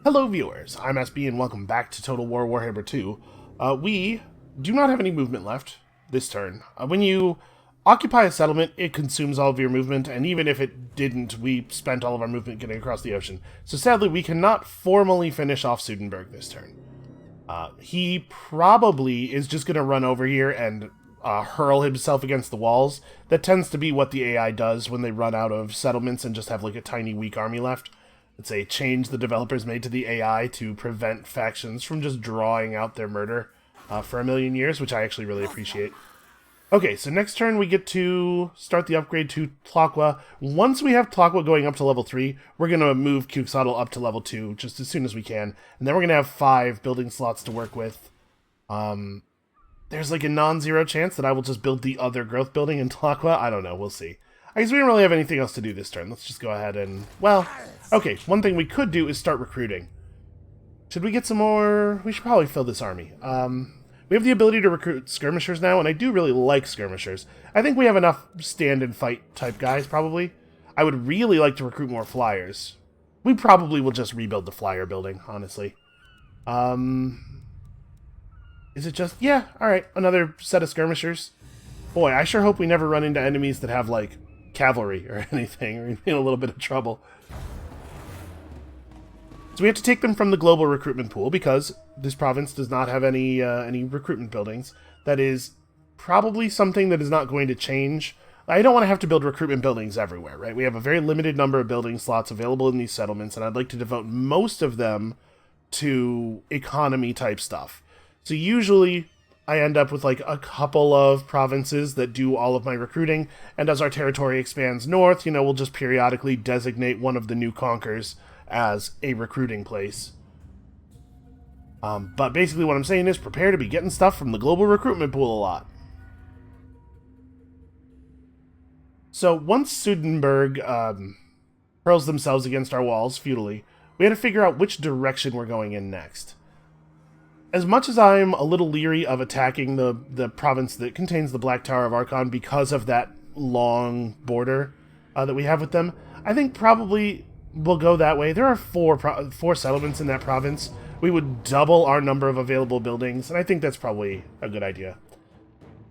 Hello viewers, I'm SB and welcome back to Total War Warhammer 2. We do not have any movement left this turn. When you occupy a settlement, it consumes all of your movement, and even if it didn't, we spent all of our movement getting across the ocean. So sadly, we cannot formally finish off Sudenburg this turn. He probably is just going to run over here and hurl himself against the walls. That tends to be what the AI does when they run out of settlements and just have like a tiny weak army left. It's a change the developers made to the AI to prevent factions from just drawing out their murder for a million years, which I actually really appreciate. Okay, so next turn we get to start the upgrade to Tiktaq'to. Once we have Tiktaq'to going up to level 3, we're going to move Tiktaq'to up to level 2 just as soon as we can. And then we're going to have 5 building slots to work with. There's like a non-zero chance that I will just build the other growth building in Tiktaq'to. I don't know, we'll see. I guess we don't really have anything else to do this turn. Let's just go ahead and... Well, okay, one thing we could do is start recruiting. Should we get some more... We should probably fill this army. We have the ability to recruit skirmishers now, and I do really like skirmishers. I think we have enough stand-and-fight type guys, probably. I would really like to recruit more flyers. We probably will just rebuild the flyer building, honestly. Is it just... Yeah, alright, another set of skirmishers. Boy, I sure hope we never run into enemies that have, like, cavalry or anything, or in a little bit of trouble. So we have to take them from the global recruitment pool because this province does not have any recruitment buildings. That is probably something that is not going to change. I don't want to have to build recruitment buildings everywhere, right? We have a very limited number of building slots available in these settlements, and I'd like to devote most of them to economy type stuff. So usually I end up with like a couple of provinces that do all of my recruiting, and as our territory expands north, you know, we'll just periodically designate one of the new conquers as a recruiting place. But basically what I'm saying is prepare to be getting stuff from the global recruitment pool a lot. So once Sudenburg hurls themselves against our walls futilely, we had to figure out which direction we're going in next. As much as I'm a little leery of attacking the province that contains the Black Tower of Archon because of that long border that we have with them, I think probably we'll go that way. There are four settlements in that province. We would double our number of available buildings, and I think that's probably a good idea.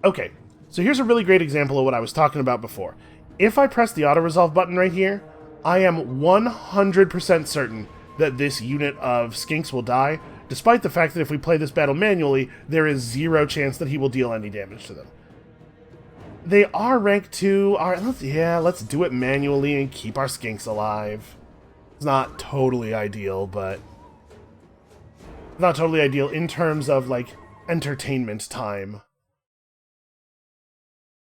Okay, so here's a really great example of what I was talking about before. If I press the auto-resolve button right here, I am 100% certain that this unit of skinks will die, despite the fact that if we play this battle manually, there is 0 chance that he will deal any damage to them. They are rank 2. All right, let's do it manually and keep our skinks alive. It's not totally ideal, but... Not totally ideal in terms of, like, entertainment time.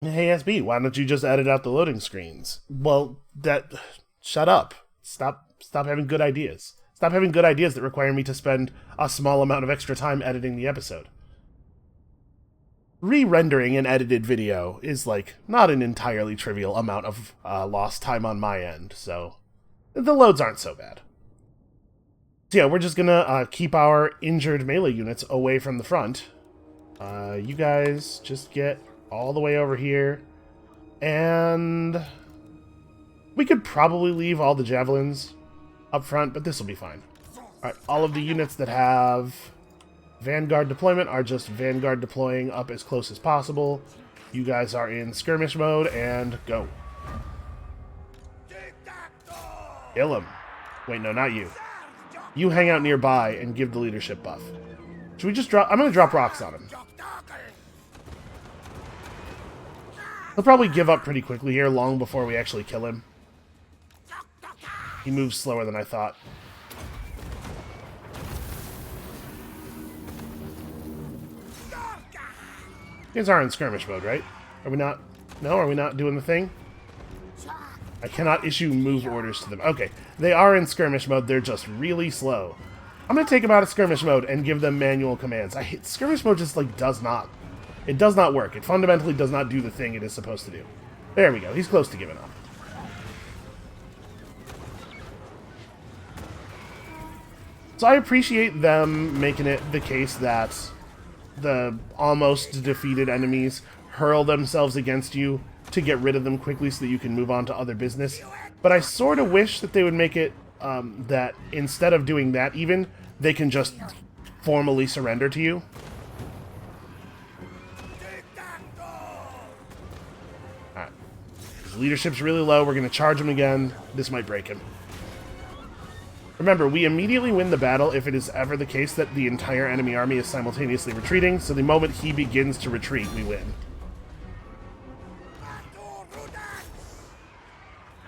Hey, SB, why don't you just edit out the loading screens? Well, shut up. Stop having good ideas. Stop having good ideas that require me to spend a small amount of extra time editing the episode. Re-rendering an edited video is, like, not an entirely trivial amount of lost time on my end, so the loads aren't so bad. So yeah, we're just gonna keep our injured melee units away from the front. You guys just get all the way over here, and we could probably leave all the javelins up front, but this will be fine. Alright, all of the units that have Vanguard deployment are just Vanguard deploying up as close as possible. You guys are in skirmish mode, and go. Kill him. Wait, no, not you. You hang out nearby and give the leadership buff. Should we just drop... I'm going to drop rocks on him. He'll probably give up pretty quickly here, long before we actually kill him. He moves slower than I thought. You guys are in skirmish mode, right? Are we not? No, are we not doing the thing? I cannot issue move orders to them. Okay, they are in skirmish mode. They're just really slow. I'm going to take them out of skirmish mode and give them manual commands. Skirmish mode just, like, does not work. It fundamentally does not do the thing it is supposed to do. There we go. He's close to giving up. So I appreciate them making it the case that the almost defeated enemies hurl themselves against you to get rid of them quickly so that you can move on to other business. But I sort of wish that they would make it that instead of doing that even, they can just formally surrender to you. Alright. His leadership's really low. We're going to charge him again. This might break him. Remember, we immediately win the battle if it is ever the case that the entire enemy army is simultaneously retreating, so the moment he begins to retreat, we win.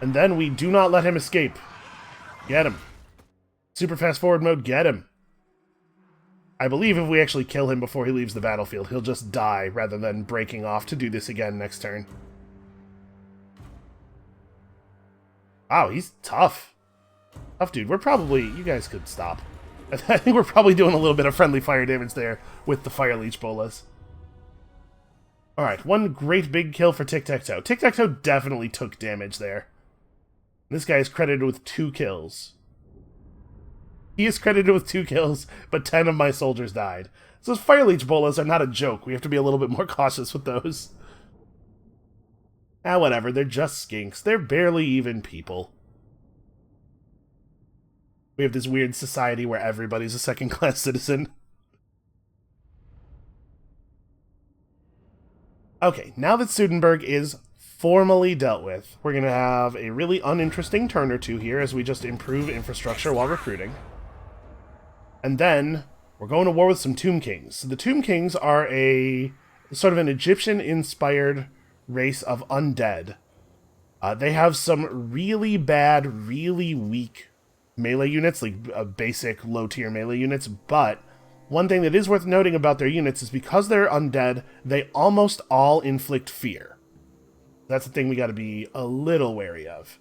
And then we do not let him escape. Get him. Super fast forward mode, get him. I believe if we actually kill him before he leaves the battlefield, he'll just die rather than breaking off to do this again next turn. Wow, he's tough. Tough dude. We're probably... You guys could stop. I think we're probably doing a little bit of friendly fire damage there with the fire leech bolas. Alright, one great big kill for Tiktaq'to. Tiktaq'to definitely took damage there. This guy is credited with 2 kills. He is credited with 2 kills, but 10 of my soldiers died. So those fire leech bolas are not a joke. We have to be a little bit more cautious with those. Ah, whatever. They're just skinks. They're barely even people. We have this weird society where everybody's a second-class citizen. Okay, now that Sudenburg is formally dealt with, we're going to have a really uninteresting turn or two here as we just improve infrastructure while recruiting. And then we're going to war with some Tomb Kings. So the Tomb Kings are a sort of an Egyptian-inspired race of undead. They have some really bad, really weak melee units, like basic low-tier melee units, but one thing that is worth noting about their units is because they're undead, they almost all inflict fear. That's the thing we got to be a little wary of.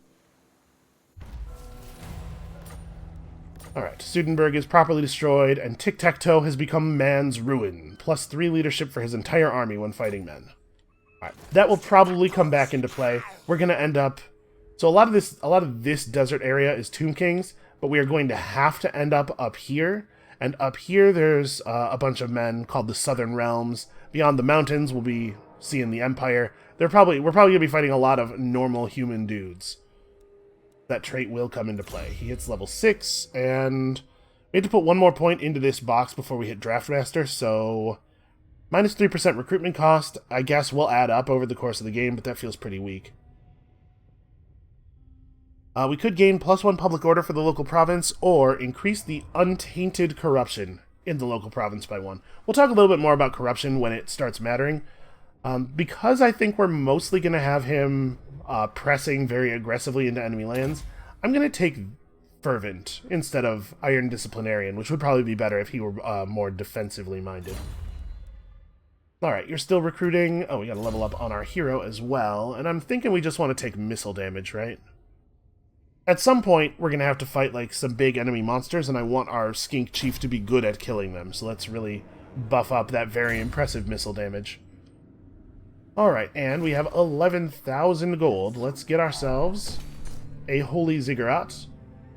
Alright, Sudenburg is properly destroyed, and Tiktaq'to has become man's ruin, plus 3 leadership for his entire army when fighting men. Alright, that will probably come back into play. We're going to end up... So a lot of this desert area is Tomb Kings, but we are going to have to end up here. And up here there's a bunch of men called the Southern Realms. Beyond the mountains we'll be seeing the Empire. We're probably going to be fighting a lot of normal human dudes. That trait will come into play. He hits level 6, and we have to put 1 more point into this box before we hit Draftmaster, so... minus 3% recruitment cost, I guess will add up over the course of the game, but that feels pretty weak. We could gain +1 public order for the local province, or increase the untainted corruption in the local province by 1. We'll talk a little bit more about corruption when it starts mattering. Because I think we're mostly going to have him pressing very aggressively into enemy lands, I'm going to take Fervent instead of Iron Disciplinarian, which would probably be better if he were more defensively minded. Alright, you're still recruiting. Oh, we got to level up on our hero as well, and I'm thinking we just want to take missile damage, right? At some point, we're going to have to fight like some big enemy monsters, and I want our Skink Chief to be good at killing them, so let's really buff up that very impressive missile damage. Alright, and we have 11,000 gold. Let's get ourselves a Holy Ziggurat,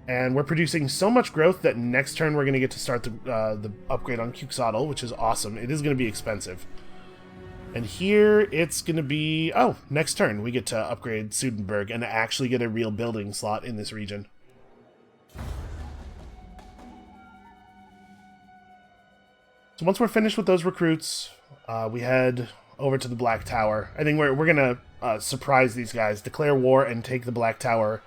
and we're producing so much growth that next turn we're going to get to start the upgrade on Quixotle, which is awesome. It is going to be expensive. And here, it's going to be... Oh, next turn, we get to upgrade Sudenburg and actually get a real building slot in this region. So once we're finished with those recruits, we head over to the Black Tower. I think we're going to surprise these guys, declare war, and take the Black Tower.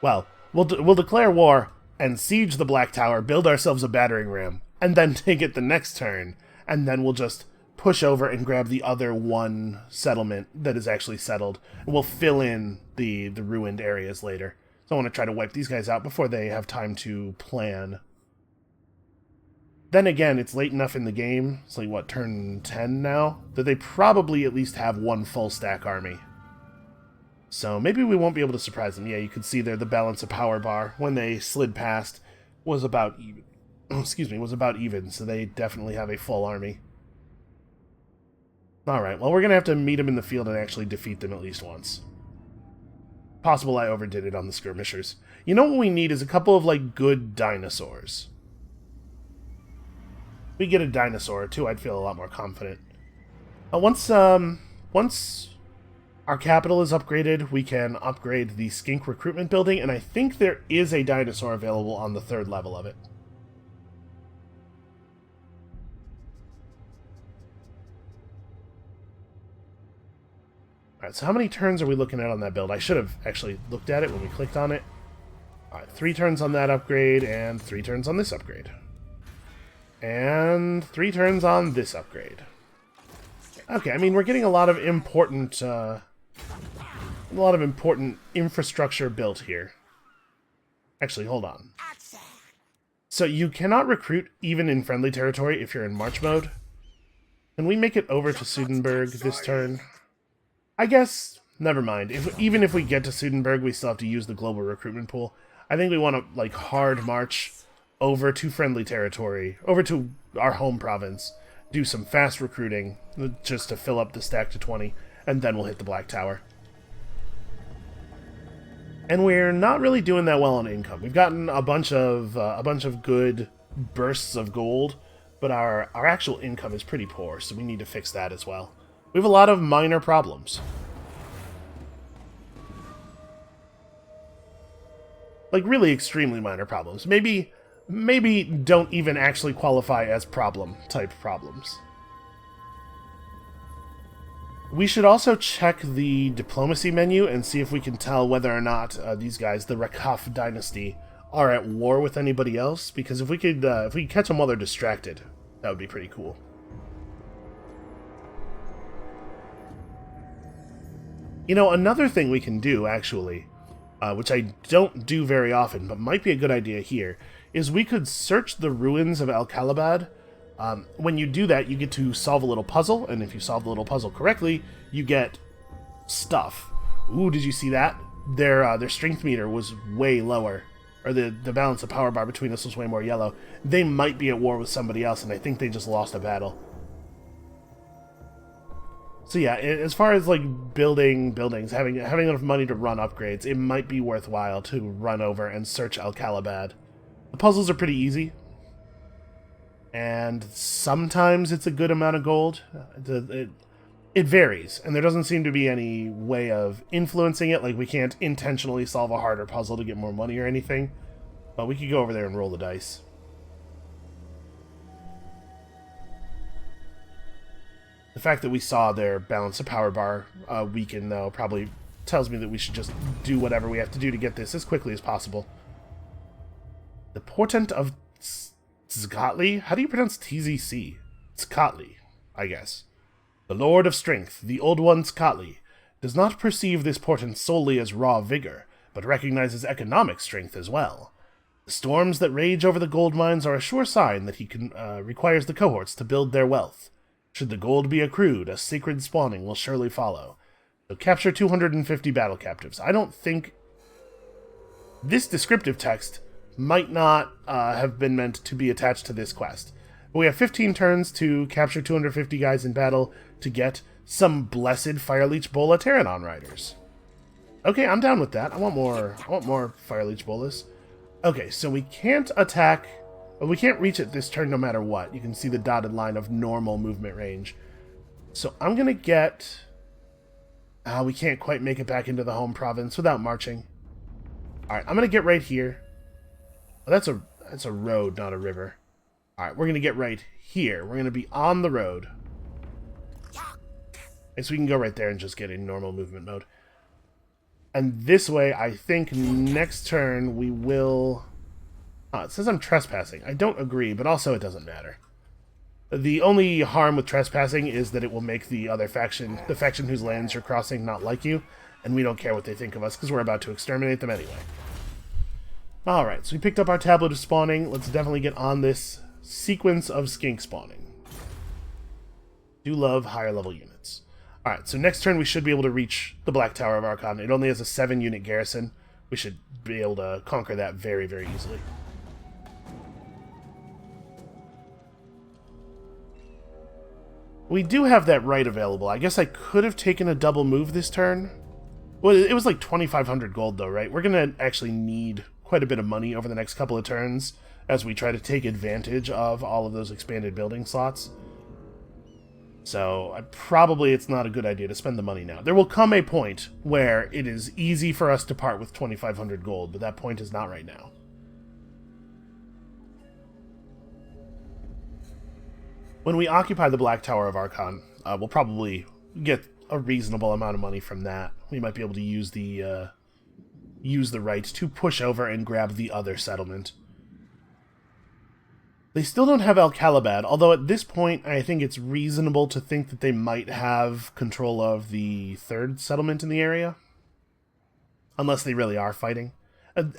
Well, we'll declare war and siege the Black Tower, build ourselves a battering ram, and then take it the next turn, and then we'll just push over and grab the other 1 settlement that is actually settled. And we'll fill in the ruined areas later. So I want to try to wipe these guys out before they have time to plan. Then again, it's late enough in the game, it's like, what, turn 10 now? That they probably at least have 1 full stack army. So maybe we won't be able to surprise them. Yeah, you can see there the balance of power bar when they slid past was about even. Excuse me, was about even, so they definitely have a full army. Alright, well, we're going to have to meet them in the field and actually defeat them at least once. Possible I overdid it on the skirmishers. You know what we need is a couple of, like, good dinosaurs. If we get a dinosaur or 2, I'd feel a lot more confident. Once our Our capital is upgraded. We can upgrade the skink recruitment building, and I think there is a dinosaur available on the 3rd level of it. Alright, so how many turns are we looking at on that build? I should have actually looked at it when we clicked on it. Alright, 3 turns on that upgrade, and 3 turns on this upgrade. And 3 turns on this upgrade. Okay, I mean, we're getting a lot of important infrastructure built here. Actually, hold on. So you cannot recruit even in friendly territory if you're in march mode. Can we make it over to Sudenburg this turn? I guess, never mind. Even if we get to Sudenburg, we still have to use the global recruitment pool. I think we want to, like, hard march over to friendly territory, over to our home province, do some fast recruiting, just to fill up the stack to 20, and then we'll hit the Black Tower. And we're not really doing that well on income. We've gotten a bunch of good bursts of gold, but our actual income is pretty poor, so we need to fix that as well. We have a lot of minor problems. Like, really extremely minor problems. Maybe don't even actually qualify as problem-type problems. We should also check the diplomacy menu and see if we can tell whether or not these guys, the Rakaf dynasty, are at war with anybody else. Because if we could catch them while they're distracted, that would be pretty cool. You know, another thing we can do, actually, which I don't do very often, but might be a good idea here, is we could search the ruins of Al-Khalabad. When you do that, you get to solve a little puzzle, and if you solve the little puzzle correctly, you get stuff. Ooh, did you see that? Their strength meter was way lower, or the balance of power bar between us was way more yellow. They might be at war with somebody else, and I think they just lost a battle. So yeah, as far as like building buildings, having enough money to run upgrades, it might be worthwhile to run over and search Al-Khalabad. The puzzles are pretty easy, and sometimes it's a good amount of gold. It varies, and there doesn't seem to be any way of influencing it. Like, we can't intentionally solve a harder puzzle to get more money or anything, but we could go over there and roll the dice. The fact that we saw their balance of power bar weaken, though, probably tells me that we should just do whatever we have to do to get this as quickly as possible. The Portent of Tzkatli? How do you pronounce TZC? Tzkatli, I guess. The Lord of Strength, the Old One Tzkatli, does not perceive this portent solely as raw vigor, but recognizes economic strength as well. The storms that rage over the gold mines are a sure sign that he requires the cohorts to build their wealth. Should the gold be accrued, a sacred spawning will surely follow. So capture 250 battle captives. I don't think... This descriptive text might not have been meant to be attached to this quest. But we have 15 turns to capture 250 guys in battle to get some blessed Fireleech Bola Pteranodon riders. Okay, I'm down with that. I want more Fireleech Bolas. Okay, so we can't attack... We can't reach it this turn no matter what. You can see the dotted line of normal movement range. So I'm going to get... we can't quite make it back into the home province without marching. Alright, I'm going to get right here. Oh, that's a road, not a river. Alright, we're going to get right here. We're going to be on the road. Okay, so we can go right there and just get in normal movement mode. And this way, I think next turn we will... it says I'm trespassing. I don't agree, but also it doesn't matter. The only harm with trespassing is that it will make the other faction, the faction whose lands you're crossing, not like you, and we don't care what they think of us, because we're about to exterminate them anyway. Alright, so we picked up our tablet of spawning. Let's definitely get on this sequence of skink spawning. Do love higher level units. Alright, so next turn we should be able to reach the Black Tower of Archon. It only has a 7-unit garrison. We should be able to conquer that very, very easily. We do have that right available. I guess I could have taken a double move this turn. Well, it was like 2,500 gold though, right? We're going to actually need quite a bit of money over the next couple of turns as we try to take advantage of all of those expanded building slots. So probably it's not a good idea to spend the money now. There will come a point where it is easy for us to part with 2,500 gold, but that point is not right now. When we occupy the Black Tower of Archon, we'll probably get a reasonable amount of money from that. We might be able to use the right to push over and grab the other settlement. They still don't have Al-Kalabad, although at this point I think it's reasonable to think that they might have control of the third settlement in the area. Unless they really are fighting.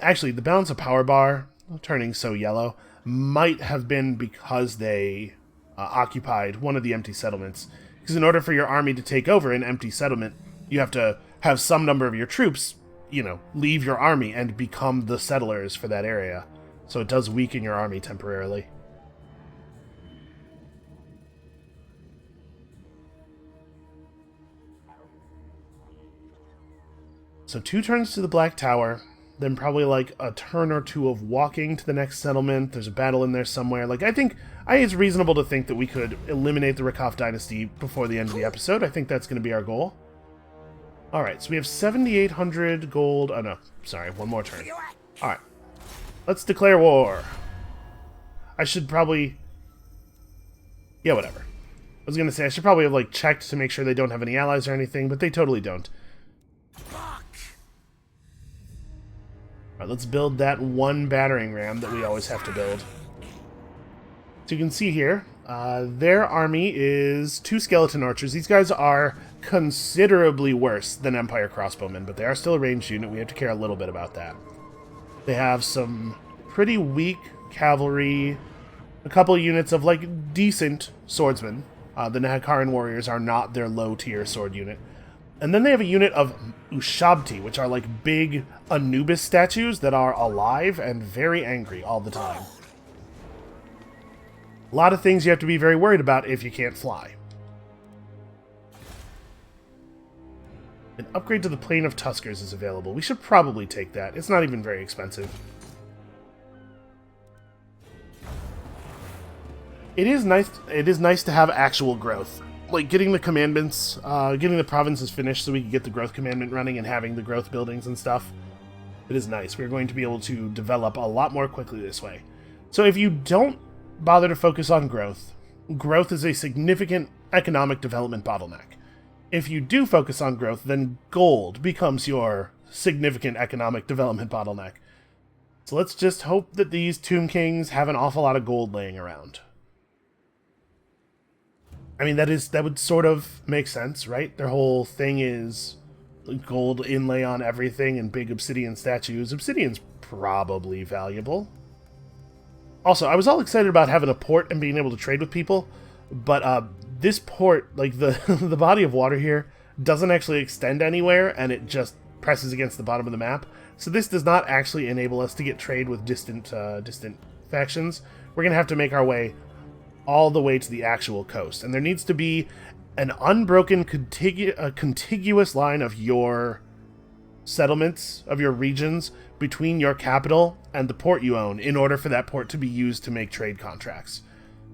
Actually, the balance of power bar turning so yellow might have been because they occupied one of the empty settlements. Because in order for your army to take over an empty settlement, you have to have some number of your troops, leave your army and become the settlers for that area. So it does weaken your army temporarily. So 2 turns to the Black Tower, then probably like a turn or 2 of walking to the next settlement. There's a battle in there somewhere. I think it's reasonable to think that we could eliminate the Rakaf dynasty before the end of the episode. I think that's going to be our goal. Alright, so we have 7,800 gold. Oh no, sorry, one more turn. Alright, let's declare war. I should probably... Yeah, whatever. I was going to say, I should probably have checked to make sure they don't have any allies or anything, but they totally don't. Alright, let's build that one battering ram that we always have to build. So you can see here, their army is 2 skeleton archers. These guys are considerably worse than Empire crossbowmen, but they are still a ranged unit. We have to care a little bit about that. They have some pretty weak cavalry, a couple units of decent swordsmen. The Nahakaran warriors are not their low-tier sword unit. And then they have a unit of Ushabti, which are big Anubis statues that are alive and very angry all the time. A lot of things you have to be very worried about if you can't fly. An upgrade to the Plane of Tuskers is available. We should probably take that. It's not even very expensive. It is nice to have actual growth. Getting the commandments, getting the provinces finished so we can get the growth commandment running and having the growth buildings and stuff. It is nice. We're going to be able to develop a lot more quickly this way. So if you don't bother to focus on growth, growth is a significant economic development bottleneck. If you do focus on growth, then gold becomes your significant economic development bottleneck. So let's just hope that these Tomb Kings have an awful lot of gold laying around. I mean, that would sort of make sense, right? Their whole thing is gold inlay on everything and big obsidian statues. Obsidian's probably valuable. Also, I was all excited about having a port and being able to trade with people, but this port, the body of water here, doesn't actually extend anywhere, and it just presses against the bottom of the map. So this does not actually enable us to get trade with distant factions. We're going to have to make our way all the way to the actual coast. And there needs to be an unbroken contiguous line of your settlements, of your regions, between your capital and the port you own in order for that port to be used to make trade contracts.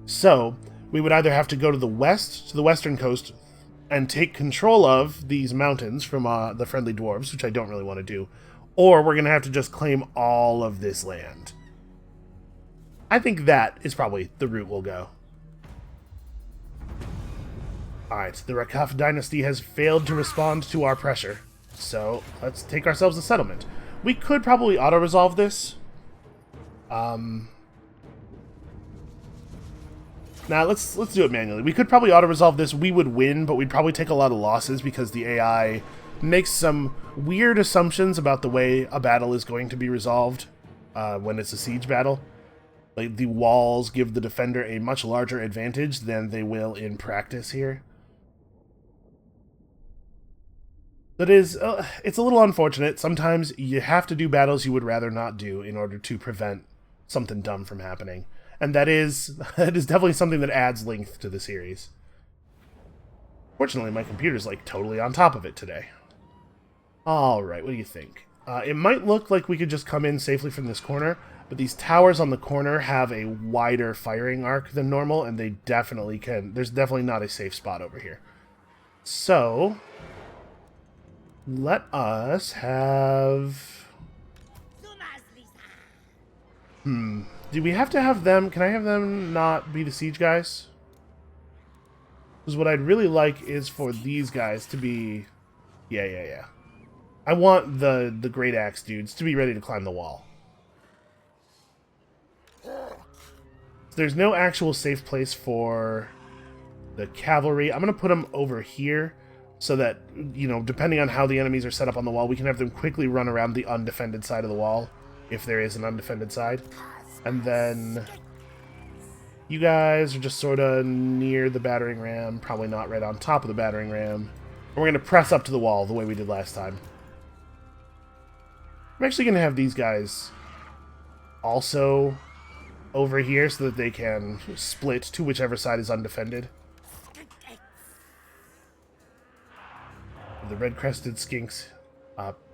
So, we would either have to go to the west, to the western coast, and take control of these mountains from the friendly dwarves, which I don't really want to do, or we're going to have to just claim all of this land. I think that is probably the route we'll go. Alright, the Rakaf dynasty has failed to respond to our pressure, so let's take ourselves a settlement. We could probably auto-resolve this. Now, let's do it manually. We could probably auto-resolve this. We would win, but we'd probably take a lot of losses because the AI makes some weird assumptions about the way a battle is going to be resolved when it's a siege battle. The walls give the defender a much larger advantage than they will in practice here. That is, it's a little unfortunate. Sometimes you have to do battles you would rather not do in order to prevent something dumb from happening. And that is definitely something that adds length to the series. Fortunately, my computer's totally on top of it today. Alright, what do you think? It might look like we could just come in safely from this corner. but these towers on the corner have a wider firing arc than normal, and they definitely can... There's definitely not a safe spot over here. So, let us have... Do we have to have them... Can I have them not be the siege guys? Because what I'd really like is for these guys to be... Yeah. I want the Great Axe dudes to be ready to climb the wall. There's no actual safe place for the cavalry. I'm going to put them over here so that, you know, depending on how the enemies are set up on the wall, we can have them quickly run around the undefended side of the wall, if there is an undefended side. And then you guys are just sort of near the battering ram, probably not right on top of the battering ram. And we're going to press up to the wall the way we did last time. I'm actually going to have these guys also over here so that they can split to whichever side is undefended. The red-crested skinks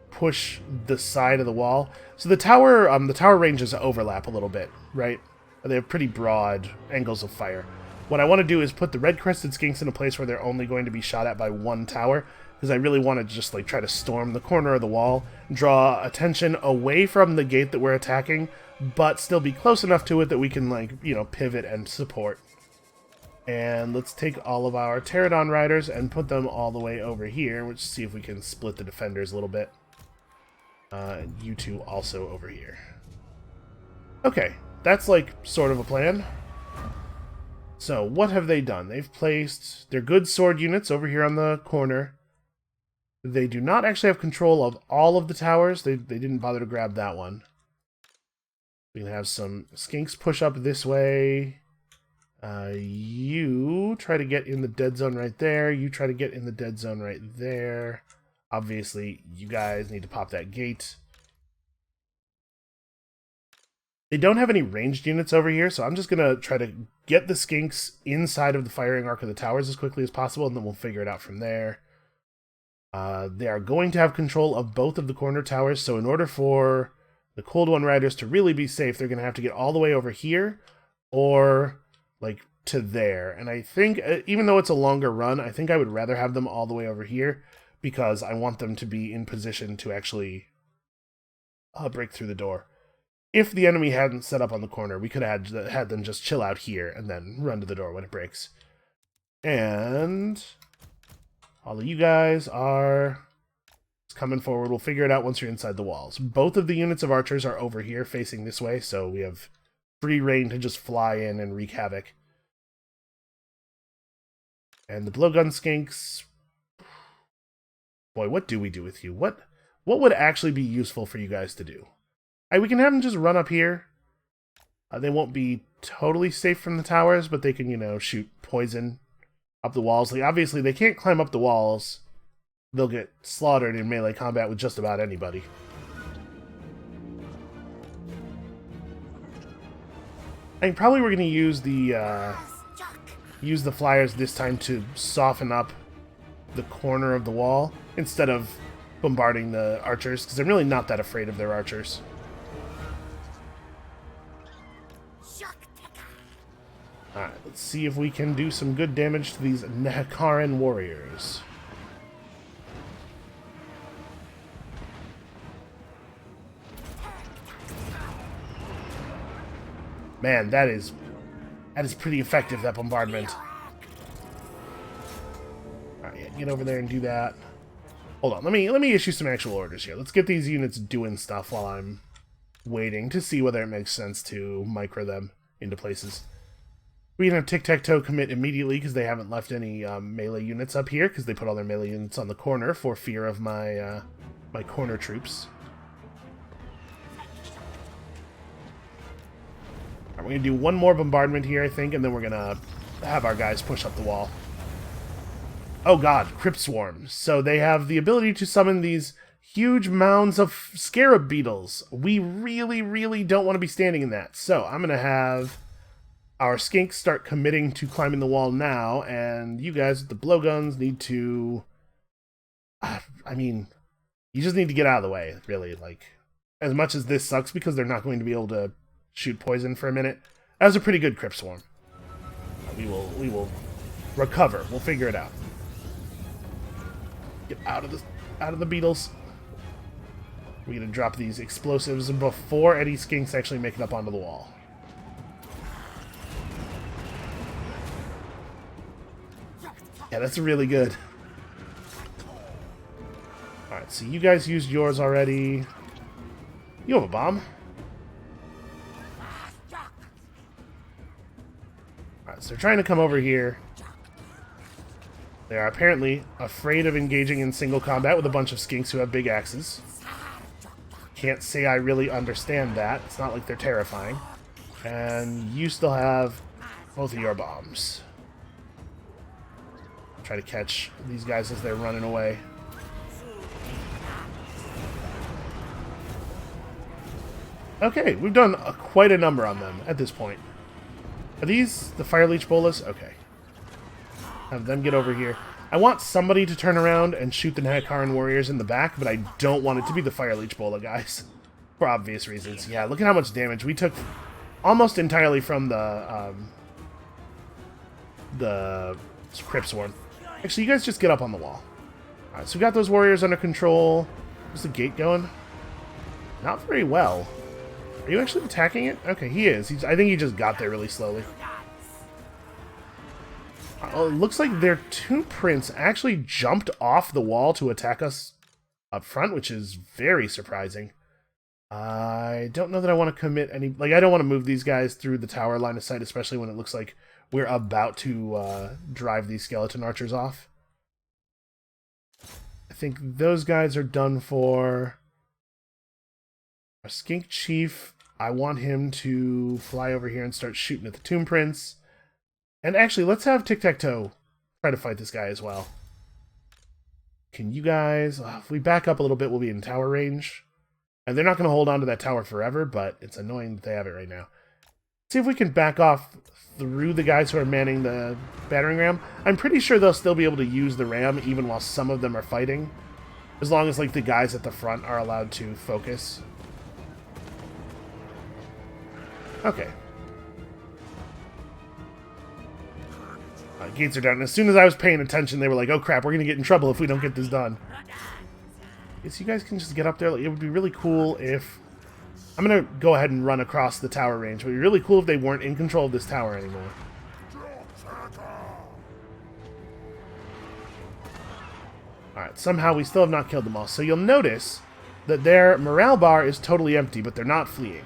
push the side of the wall. So the tower ranges overlap a little bit, right? They have pretty broad angles of fire. What I want to do is put the red-crested skinks in a place where they're only going to be shot at by one tower, because I really want to just like try to storm the corner of the wall, draw attention away from the gate that we're attacking, but still be close enough to it that we can, like, you know, pivot and support. And let's take all of our pterodon riders and put them all the way over here. Let's see if we can split the defenders a little bit. You two also over here. Okay, that's like sort of a plan. So what have they done? They've placed their good sword units over here on the corner. They do not actually have control of all of the towers. They didn't bother to grab that one. We can have some skinks push up this way. You try to get in the dead zone right there. You try to get in the dead zone right there. Obviously, you guys need to pop that gate. They don't have any ranged units over here, so I'm just going to try to get the skinks inside of the firing arc of the towers as quickly as possible, and then we'll figure it out from there. They are going to have control of both of the corner towers, so in order for the Cold One Riders to really be safe, they're going to have to get all the way over here, or like to there. And I think, even though it's a longer run, I think I would rather have them all the way over here, because I want them to be in position to actually break through the door. If the enemy hadn't set up on the corner, we could have had them just chill out here and then run to the door when it breaks. And all of you guys are coming forward. We'll figure it out once you're inside the walls. Both of the units of archers are over here facing this way, so we have free reign to just fly in and wreak havoc. And the blowgun skinks... Boy, what do we do with you? What would actually be useful for you guys to do? We can have them just run up here. They won't be totally safe from the towers, but they can, you know, shoot poison up the walls. Like, obviously, they can't climb up the walls. They'll get slaughtered in melee combat with just about anybody. I think probably we're going to use the flyers this time to soften up the corner of the wall instead of bombarding the archers, because I'm really not that afraid of their archers. Alright, let's see if we can do some good damage to these Nehekaran warriors. Man, that is pretty effective, that bombardment. Alright, yeah, get over there and do that. Hold on, let me issue some actual orders here. Let's get these units doing stuff while I'm waiting to see whether it makes sense to micro them into places. We can have Tiktaq'to commit immediately because they haven't left any melee units up here, because they put all their melee units on the corner for fear of my my corner troops. Alright, we're going to do one more bombardment here, I think, and then we're going to have our guys push up the wall. Oh god, Crypt Swarms. So they have the ability to summon these huge mounds of scarab beetles. We really, really don't want to be standing in that. So I'm going to have our skinks start committing to climbing the wall now, and you guys with the blowguns need to... I mean, you just need to get out of the way, really. Like, as much as this sucks because they're not going to be able to shoot poison for a minute. That was a pretty good Crypt Swarm. We will recover. We'll figure it out. Get out of the beetles. We're gonna drop these explosives before any skinks actually make it up onto the wall. Yeah, that's really good. Alright, so you guys used yours already. You have a bomb. Alright, so they're trying to come over here. They are apparently afraid of engaging in single combat with a bunch of skinks who have big axes. Can't say I really understand that. It's not like they're terrifying. And you still have both of your bombs. Try to catch these guys as they're running away. Okay, we've done quite a number on them at this point. Are these the Fire Leech Bolas? Okay. Have them get over here. I want somebody to turn around and shoot the Nehekaran warriors in the back, but I don't want it to be the Fire Leech Bola guys. For obvious reasons. Yeah, look at how much damage we took almost entirely from the Crypt Swarm. Actually, you guys just get up on the wall. Alright, so we got those warriors under control. Is the gate going? Not very well. Are you actually attacking it? Okay, he is. I think he just got there really slowly. It looks like their two prints actually jumped off the wall to attack us up front, which is very surprising. I don't know that I want to commit any... Like, I don't want to move these guys through the tower line of sight, especially when it looks like we're about to drive these skeleton archers off. I think those guys are done for. Our skink chief, I want him to fly over here and start shooting at the tomb prints. And actually, let's have Tiktaq'to try to fight this guy as well. Can you guys... if we back up a little bit, we'll be in tower range. And they're not going to hold on to that tower forever, but it's annoying that they have it right now. See if we can back off through the guys who are manning the battering ram. I'm pretty sure they'll still be able to use the ram even while some of them are fighting. As long as, like, the guys at the front are allowed to focus. Okay. Gates are down. And as soon as I was paying attention, they were like, oh crap, we're going to get in trouble if we don't get this done. Guess you guys can just get up there. It would be really cool if... I'm going to go ahead and run across the tower range. It would be really cool if they weren't in control of this tower anymore. Alright, somehow we still have not killed them all. So you'll notice that their morale bar is totally empty, but they're not fleeing.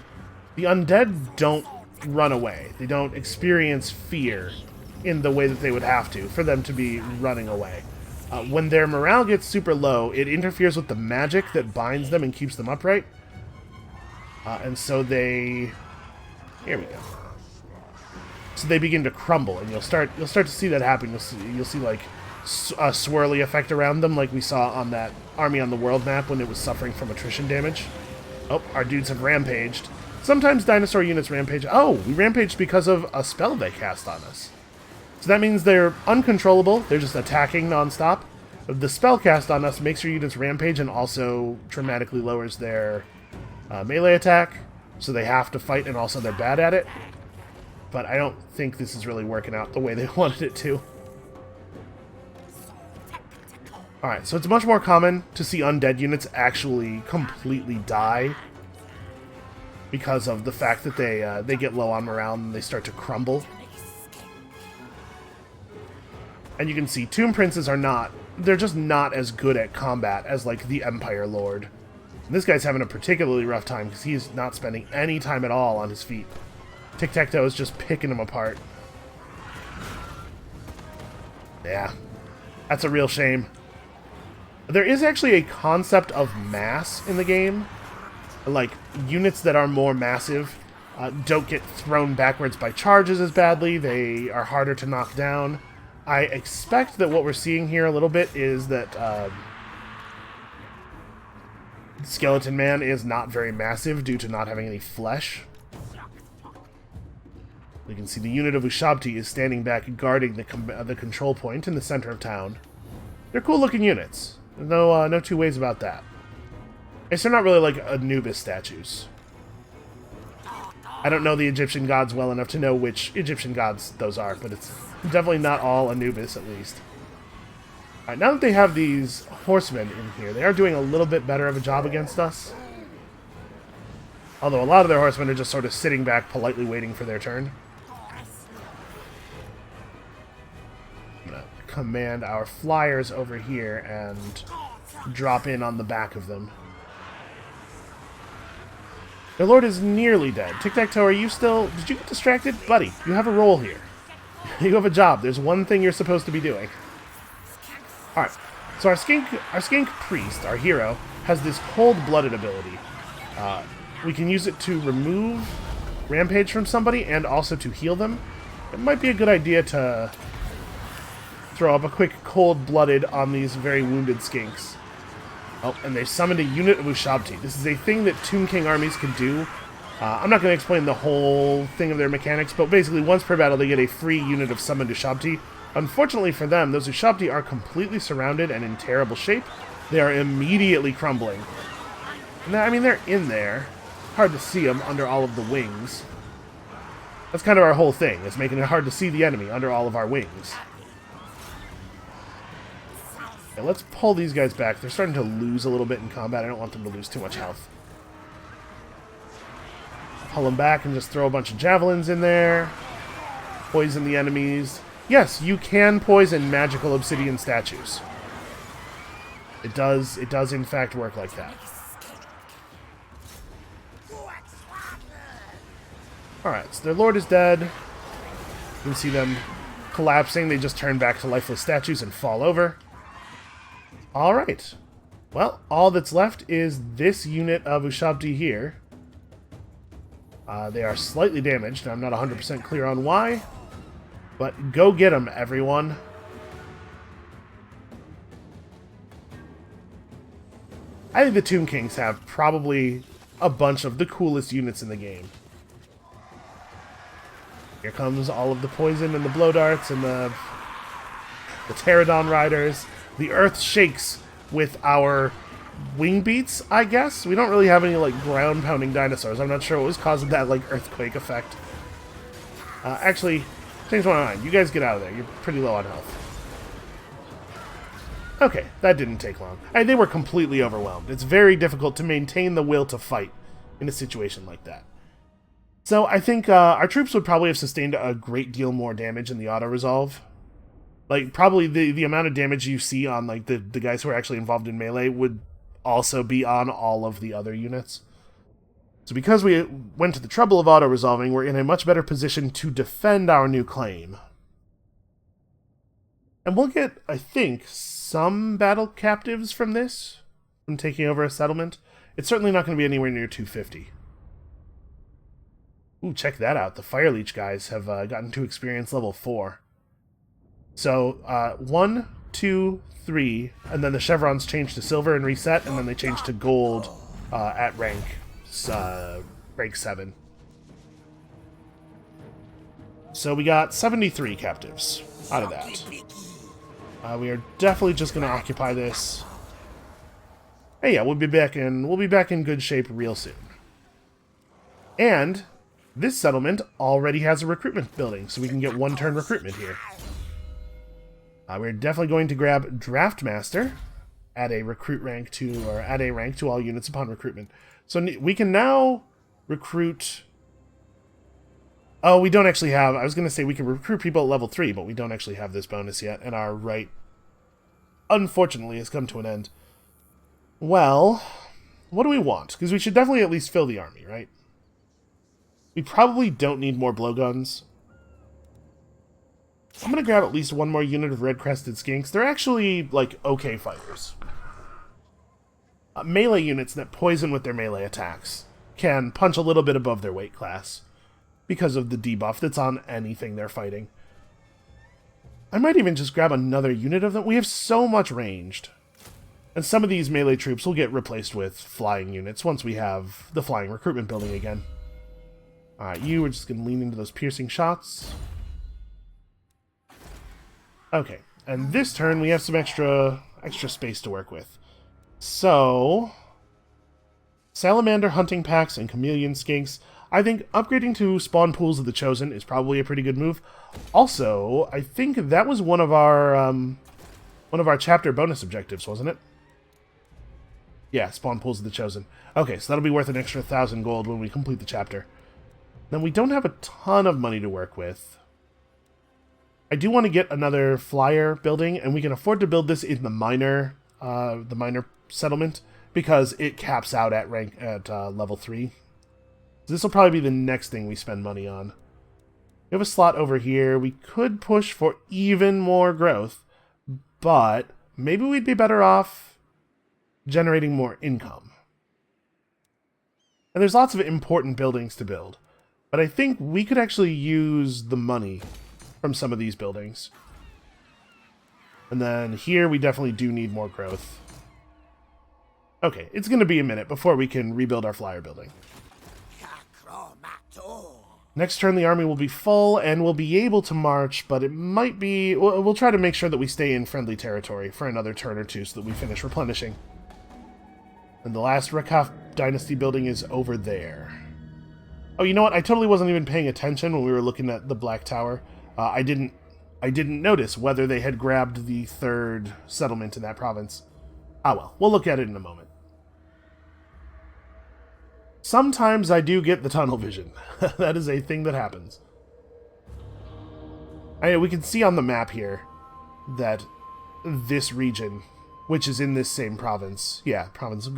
The undead don't run away. They don't experience fear in the way that they would have to for them to be running away. When their morale gets super low, it interferes with the magic that binds them and keeps them upright. And so they... Here we go. So they begin to crumble, and you'll start to see that happen. You'll see like a swirly effect around them, like we saw on that Army on the World map when it was suffering from attrition damage. Oh, our dudes have rampaged. Sometimes dinosaur units rampage. Oh, we rampaged because of a spell they cast on us. So that means they're uncontrollable. They're just attacking nonstop. The spell cast on us makes your units rampage and also dramatically lowers their melee attack. So they have to fight, and also they're bad at it. But I don't think this is really working out the way they wanted it to. Alright, so it's much more common to see undead units actually completely die because of the fact that they get low on morale and they start to crumble. And you can see Tomb Princes are not... They're just not as good at combat as, like, the Empire Lord. And this guy's having a particularly rough time because he's not spending any time at all on his feet. Tiktaq'to is just picking him apart. Yeah. That's a real shame. There is actually a concept of mass in the game. Like, units that are more massive don't get thrown backwards by charges as badly. They are harder to knock down. I expect that what we're seeing here a little bit is that Skeleton Man is not very massive due to not having any flesh. We can see the unit of Ushabti is standing back guarding the control point in the center of town. They're cool-looking units. No two ways about that. They're not really like Anubis statues. I don't know the Egyptian gods well enough to know which Egyptian gods those are, but it's definitely not all Anubis, at least. Alright, now that they have these horsemen in here, they are doing a little bit better of a job against us. Although a lot of their horsemen are just sort of sitting back, politely waiting for their turn. I'm going to command our flyers over here and drop in on the back of them. Their lord is nearly dead. Tic-Tac-Toe, are you still... Did you get distracted? Buddy, you have a role here. You have a job. There's one thing you're supposed to be doing. Alright, so our skink priest, our hero, has this cold-blooded ability. We can use it to remove rampage from somebody and also to heal them. It might be a good idea to throw up a quick cold-blooded on these very wounded skinks. Oh, and they summoned a unit of Ushabti. This is a thing that Tomb King armies can do. I'm not going to explain the whole thing of their mechanics, but basically once per battle they get a free unit of summoned Ushabti. Unfortunately for them, those Ushabti are completely surrounded and in terrible shape. They are immediately crumbling. Now, I mean, they're in there. Hard to see them under all of the wings. That's kind of our whole thing, is making it hard to see the enemy under all of our wings. Okay, let's pull these guys back. They're starting to lose a little bit in combat. I don't want them to lose too much health. Pull them back and just throw a bunch of javelins in there. Poison the enemies. Yes, you can poison magical obsidian statues. It does in fact work like that. Alright, so their lord is dead. You can see them collapsing. They just turn back to lifeless statues and fall over. Alright. Well, all that's left is this unit of Ushabti here. They are slightly damaged. I'm not 100% clear on why. But go get them, everyone. I think the Tomb Kings have probably a bunch of the coolest units in the game. Here comes all of the poison and the blow darts and the pterodon riders. The earth shakes with our wing beats, I guess. We don't really have any like ground pounding dinosaurs. I'm not sure what was causing that like earthquake effect. Actually, change my mind. You guys get out of there. You're pretty low on health. Okay, that didn't take long. They were completely overwhelmed. It's very difficult to maintain the will to fight in a situation like that. So I think our troops would probably have sustained a great deal more damage in the auto-resolve. Like, probably the amount of damage you see on like the guys who are actually involved in melee would also be on all of the other units. So because we went to the trouble of auto-resolving, we're in a much better position to defend our new claim. And we'll get, I think, some battle captives from this, from taking over a settlement. It's certainly not going to be anywhere near 250. Ooh, check that out. The Fire Leech guys have gotten to experience level 4. So, 1, 2, 3, and then the chevrons change to silver and reset, and then they change to gold at rank 7. So we got 73 captives out of that. We are definitely just going to occupy this. Hey, yeah, we'll be back in good shape real soon. And this settlement already has a recruitment building, so we can get one-turn recruitment here. We're definitely going to grab Draft Master, add a rank to all units upon recruitment. So we can now recruit... Oh, we don't actually have... I was going to say we can recruit people at level 3, but we don't actually have this bonus yet, and our right, unfortunately, has come to an end. Well, what do we want? Because we should definitely at least fill the army, right? We probably don't need more blowguns. I'm going to grab at least one more unit of red-crested skinks. They're actually, like, okay fighters. Melee units that poison with their melee attacks can punch a little bit above their weight class because of the debuff that's on anything they're fighting. I might even just grab another unit of them. We have so much ranged. And some of these melee troops will get replaced with flying units once we have the flying recruitment building again. Alright, we're just going to lean into those piercing shots. Okay, and this turn we have some extra space to work with. So, salamander hunting packs and chameleon skinks. I think upgrading to spawn pools of the Chosen is probably a pretty good move. Also, I think that was one of our chapter bonus objectives, wasn't it? Yeah, spawn pools of the Chosen. Okay, so that'll be worth an extra 1,000 gold when we complete the chapter. Then we don't have a ton of money to work with. I do want to get another flyer building, and we can afford to build this in the minor settlement because it caps out at level 3. So this will probably be the next thing we spend money on. We have a slot over here. We could push for even more growth, but maybe we'd be better off generating more income. And there's lots of important buildings to build, but I think we could actually use the money from some of these buildings. And then here we definitely do need more growth. Okay, it's going to be a minute before we can rebuild our flyer building. Next turn the army will be full and we'll be able to march, but it might be... We'll try to make sure that we stay in friendly territory for another turn or two so that we finish replenishing. And the last Rekaf Dynasty building is over there. Oh, you know what? I totally wasn't even paying attention when we were looking at the Black Tower. I didn't notice whether they had grabbed the third settlement in that province. Ah well, we'll look at it in a moment. Sometimes I do get the tunnel vision. That is a thing that happens. We can see on the map here that this region, which is in this same province, province of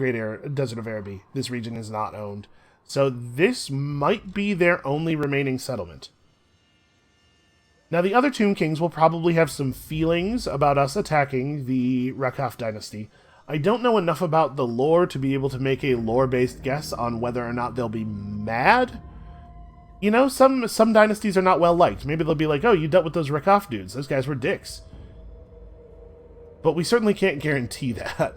Desert of Araby, this region is not owned. So this might be their only remaining settlement. Now the other Tomb Kings will probably have some feelings about us attacking the Rekaf Dynasty. I don't know enough about the lore to be able to make a lore-based guess on whether or not they'll be mad. You know, some dynasties are not well liked. Maybe they'll be like, oh, you dealt with those Rekaf dudes. Those guys were dicks. But we certainly can't guarantee that.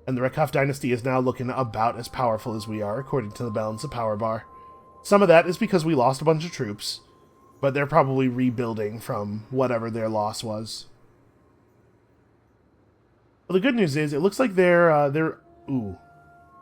And the Rekaf Dynasty is now looking about as powerful as we are, according to the balance of power bar. Some of that is because we lost a bunch of troops, but they're probably rebuilding from whatever their loss was. Well, the good news is, it looks like ooh.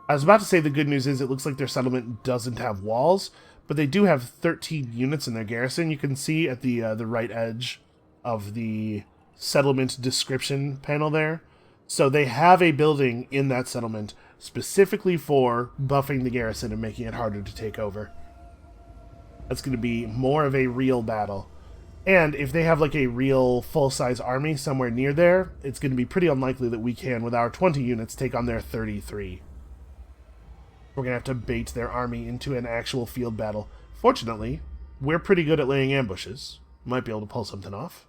I was about to say the good news is it looks like their settlement doesn't have walls, but they do have 13 units in their garrison. You can see at the right edge of the settlement description panel there. So they have a building in that settlement specifically for buffing the garrison and making it harder to take over. That's going to be more of a real battle. And if they have like a real full-size army somewhere near there, it's going to be pretty unlikely that we can, with our 20 units, take on their 33. We're going to have to bait their army into an actual field battle. Fortunately, we're pretty good at laying ambushes. Might be able to pull something off.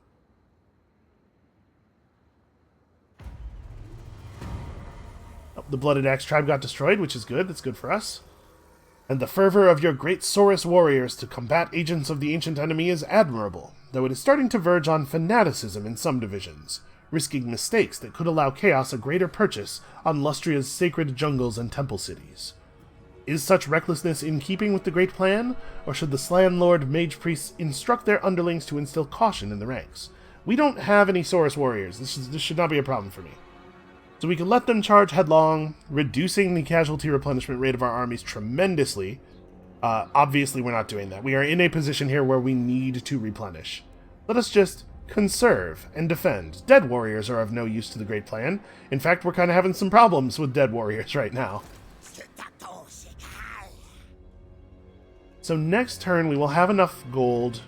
Oh, the Blooded Axe tribe got destroyed, which is good. That's good for us. And the fervor of your great Saurus warriors to combat agents of the ancient enemy is admirable, though it is starting to verge on fanaticism in some divisions, risking mistakes that could allow Chaos a greater purchase on Lustria's sacred jungles and temple cities. Is such recklessness in keeping with the great plan, or should the Slanlord mage priests instruct their underlings to instill caution in the ranks? We don't have any Saurus warriors. This should not be a problem for me. So we can let them charge headlong, reducing the casualty replenishment rate of our armies tremendously. Obviously, we're not doing that. We are in a position here where we need to replenish. Let us just conserve and defend. Dead warriors are of no use to the Great Plan. In fact, we're kind of having some problems with dead warriors right now. So next turn, we will have enough gold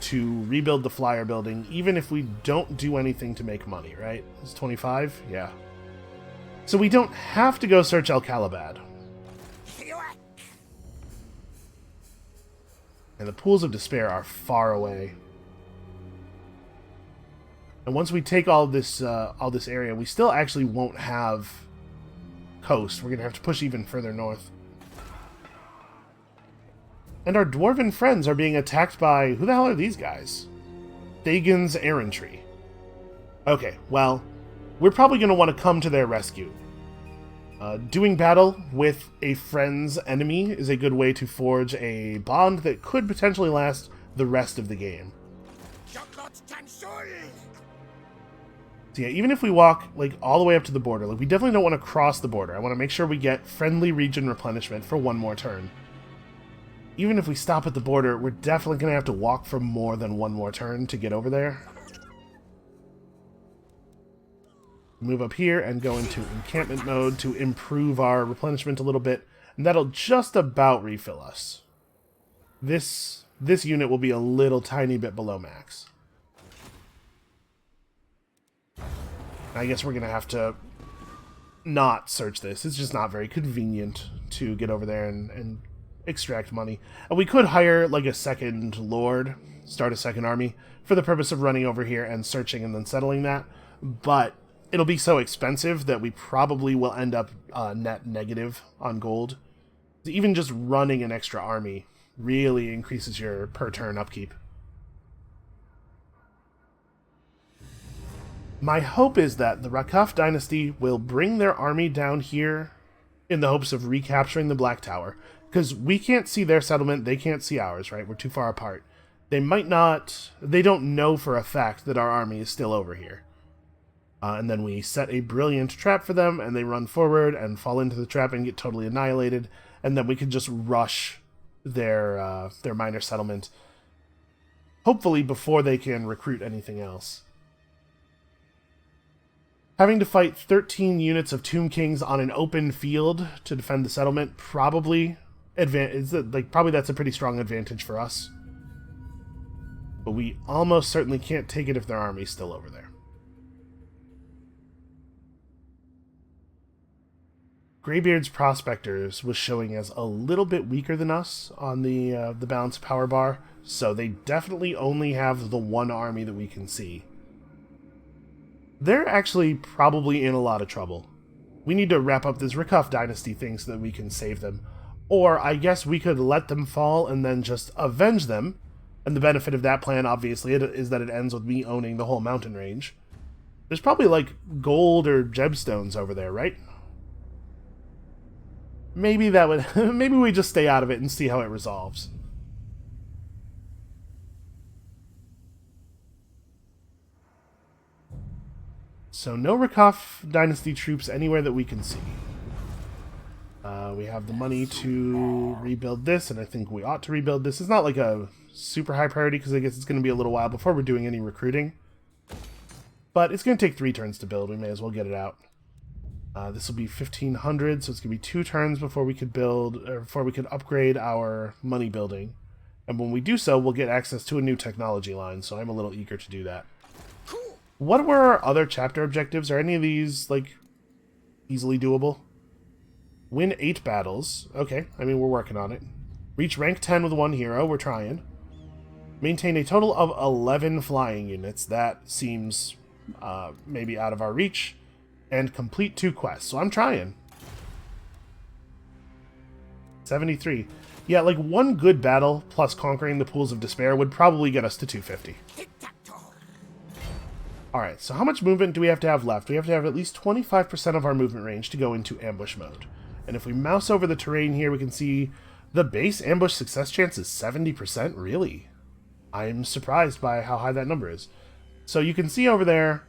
to rebuild the flyer building, even if we don't do anything to make money, right? It's 25? Yeah. So we don't have to go search El Calabad. And the pools of despair are far away. And once we take all this area, we still actually won't have coast. We're going to have to push even further north. And our dwarven friends are being attacked by... Who the hell are these guys? Thagan's errantry. Okay, well, we're probably going to want to come to their rescue. Doing battle with a friend's enemy is a good way to forge a bond that could potentially last the rest of the game. So yeah, even if we walk like all the way up to the border, like we definitely don't want to cross the border. I want to make sure we get friendly region replenishment for one more turn. Even if we stop at the border, we're definitely going to have to walk for more than one more turn to get over there. Move up here and go into encampment mode to improve our replenishment a little bit, and that'll just about refill us. This unit will be a little tiny bit below max. I guess we're going to have to not search this. It's just not very convenient to get over there and extract money. And we could hire like a second lord, start a second army, for the purpose of running over here and searching and then settling that. But it'll be so expensive that we probably will end up net negative on gold. Even just running an extra army really increases your per turn upkeep. My hope is that the Rakaf dynasty will bring their army down here in the hopes of recapturing the Black Tower, because we can't see their settlement, they can't see ours, right? We're too far apart. They don't know for a fact that our army is still over here. And then we set a brilliant trap for them, and they run forward and fall into the trap and get totally annihilated, and then we can just rush their minor settlement, hopefully before they can recruit anything else. Having to fight 13 units of Tomb Kings on an open field to defend the settlement probably that's a pretty strong advantage for us. But we almost certainly can't take it if their army's still over there. Greybeard's Prospectors was showing as a little bit weaker than us on the balance power bar, so they definitely only have the one army that we can see. They're actually probably in a lot of trouble. We need to wrap up this Rakaf dynasty thing so that we can save them. Or I guess we could let them fall and then just avenge them. And the benefit of that plan, obviously, is that it ends with me owning the whole mountain range. There's probably, like, gold or gemstones over there, right? Maybe that would... maybe we just stay out of it and see how it resolves. So no Rakaf dynasty troops anywhere that we can see. We have the money to rebuild this, and I think we ought to rebuild this. It's not like a super high priority, because I guess it's going to be a little while before we're doing any recruiting. But it's going to take 3 turns to build. We may as well get it out. This will be 1,500, so it's going to be 2 turns before we could build, or before we could upgrade our money building. And when we do so, we'll get access to a new technology line, so I'm a little eager to do that. What were our other chapter objectives? Are any of these, like, easily doable? Win 8 battles. Okay, I mean, we're working on it. Reach rank 10 with 1 hero. We're trying. Maintain a total of 11 flying units. That seems maybe out of our reach. And complete 2 quests. So I'm trying. 73. Yeah, like 1 good battle plus conquering the pools of despair would probably get us to 250. Alright, so how much movement do we have to have left? We have to have at least 25% of our movement range to go into ambush mode. And if we mouse over the terrain here, we can see the base ambush success chance is 70%. Really? I'm surprised by how high that number is. So you can see over there,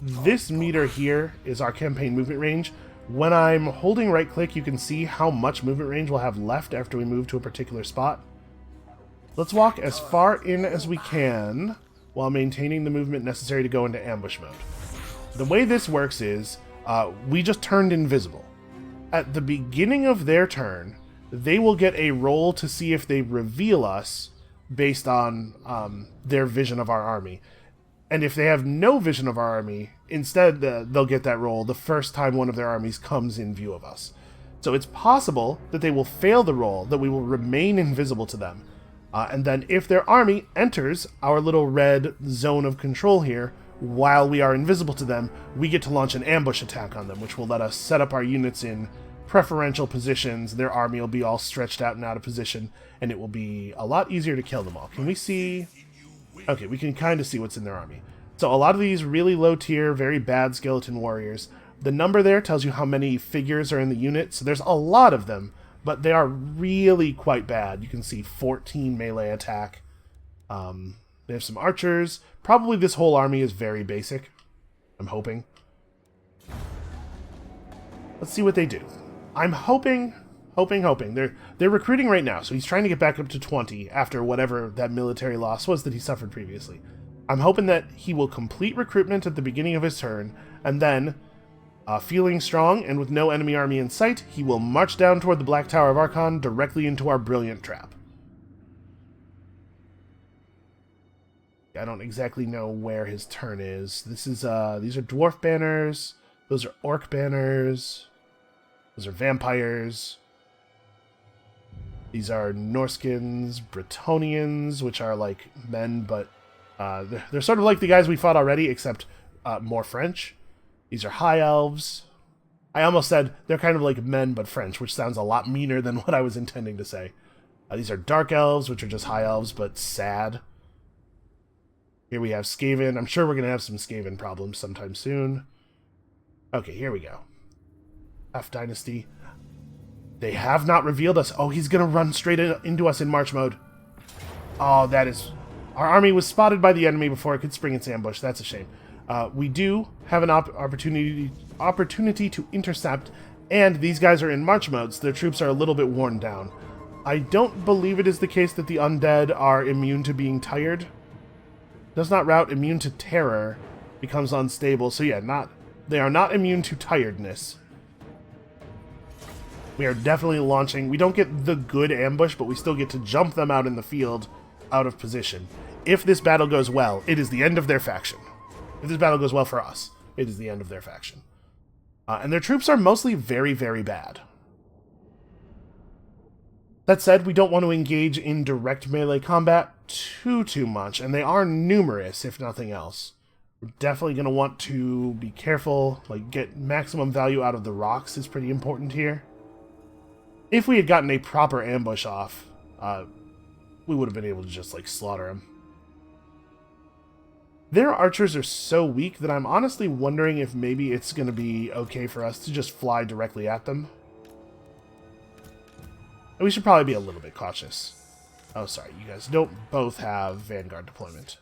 this meter here is our campaign movement range. When I'm holding right click, you can see how much movement range we'll have left after we move to a particular spot. Let's walk as far in as we can while maintaining the movement necessary to go into ambush mode. The way this works is, we just turned invisible. At the beginning of their turn, they will get a roll to see if they reveal us based on their vision of our army. And if they have no vision of our army, instead they'll get that roll the first time one of their armies comes in view of us. So it's possible that they will fail the roll, that we will remain invisible to them. And then if their army enters our little red zone of control here, while we are invisible to them, we get to launch an ambush attack on them, which will let us set up our units in preferential positions. Their army will be all stretched out and out of position, and it will be a lot easier to kill them all. Can we see? Okay, we can kind of see what's in their army. So a lot of these really low tier, very bad skeleton warriors, the number there tells you how many figures are in the unit, so there's a lot of them, but they are really quite bad. You can see 14 melee attack. They have some archers. Probably this whole army is very basic. I'm hoping. Let's see what they do. I'm hoping. They're recruiting right now, so he's trying to get back up to 20 after whatever that military loss was that he suffered previously. I'm hoping that he will complete recruitment at the beginning of his turn, and then, feeling strong and with no enemy army in sight, he will march down toward the Black Tower of Archon directly into our brilliant trap. I don't exactly know where his turn is. This is, these are dwarf banners. Those are orc banners. Those are vampires. These are Norskins, Bretonnians, which are like men, but they're sort of like the guys we fought already, except more French. These are high elves. I almost said they're kind of like men, but French, which sounds a lot meaner than what I was intending to say. These are dark elves, which are just high elves, but sad. Here we have Skaven. I'm sure we're going to have some Skaven problems sometime soon. Okay, here we go. F Dynasty. They have not revealed us. Oh, he's going to run straight into us in March mode. Oh, that is... Our army was spotted by the enemy before it could spring its ambush. That's a shame. We do have an opportunity to intercept, and these guys are in March mode, so their troops are a little bit worn down. I don't believe it is the case that the undead are immune to being tired. Does not route immune to terror. Becomes unstable. So yeah, they are not immune to tiredness. We are definitely launching. We don't get the good ambush, but we still get to jump them out in the field, out of position. If this battle goes well, it is the end of their faction. If this battle goes well for us, it is the end of their faction. And their troops are mostly very, very bad. That said, we don't want to engage in direct melee combat too much, and they are numerous, if nothing else. We're definitely going to want to be careful, like get maximum value out of the rocks is pretty important here. If we had gotten a proper ambush off, we would have been able to just, like, slaughter them. Their archers are so weak that I'm honestly wondering if maybe it's going to be okay for us to just fly directly at them. And we should probably be a little bit cautious. Oh, sorry, you guys don't both have Vanguard deployment.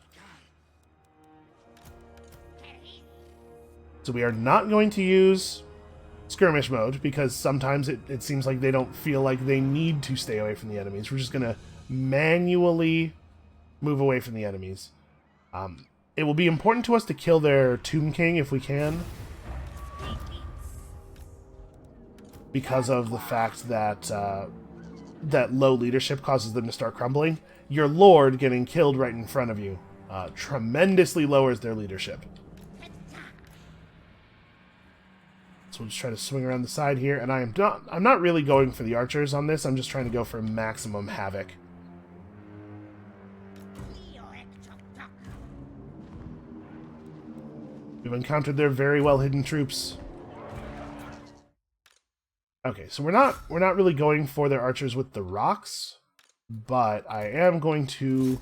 So we are not going to use skirmish mode, because sometimes it seems like they don't feel like they need to stay away from the enemies. We're just going to manually move away from the enemies. It will be important to us to kill their Tomb King if we can, because of the fact that that low leadership causes them to start crumbling. Your lord getting killed right in front of you tremendously lowers their leadership. So we'll just try to swing around the side here, and I'm not really going for the archers on this. I'm just trying to go for maximum havoc. We've encountered their very well hidden troops. Okay, so we're not really going for their archers with the rocks, but I am going to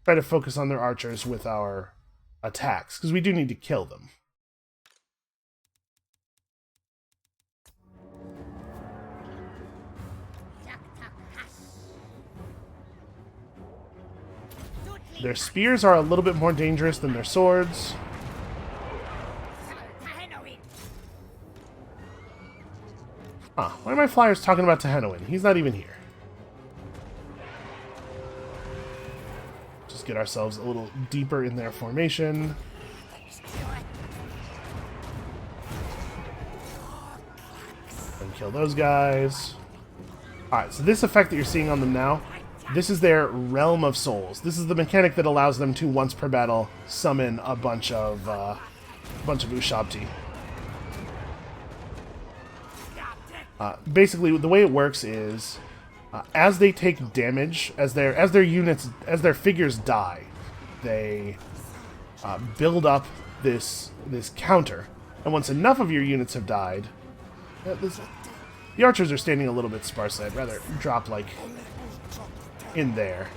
try to focus on their archers with our attacks, because we do need to kill them. Their spears are a little bit more dangerous than their swords. Huh, why are my flyers talking about Tehenowin? He's not even here. Just get ourselves a little deeper in their formation. And kill those guys. Alright, so this effect that you're seeing on them now, this is their Realm of Souls. This is the mechanic that allows them to, once per battle, summon a bunch of Ushabti. Basically, the way it works is, as they take damage, as their figures die, they build up this counter, and once enough of your units have died, the archers are standing a little bit sparsely. I'd rather drop like in there.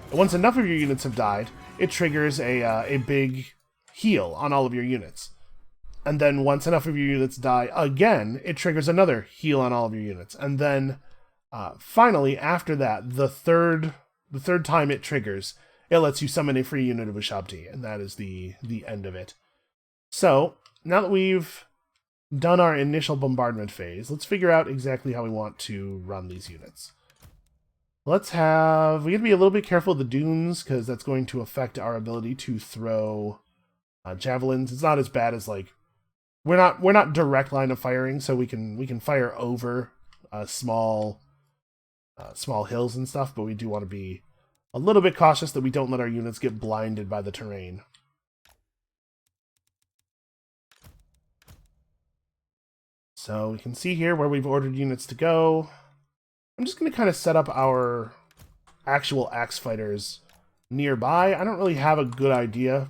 And once enough of your units have died, it triggers a big heal on all of your units. And then once enough of your units die again, it triggers another heal on all of your units. And then finally, after that, the third time it triggers, it lets you summon a free unit of Ushabti, and that is the end of it. So, now that we've done our initial bombardment phase, let's figure out exactly how we want to run these units. We gotta be a little bit careful of the dunes, because that's going to affect our ability to throw javelins. It's not as bad as, like, we're not direct line of firing, so we can fire over small hills and stuff, but we do want to be a little bit cautious that we don't let our units get blinded by the terrain. So we can see here where we've ordered units to go. I'm just going to kind of set up our actual axe fighters nearby. I don't really have a good idea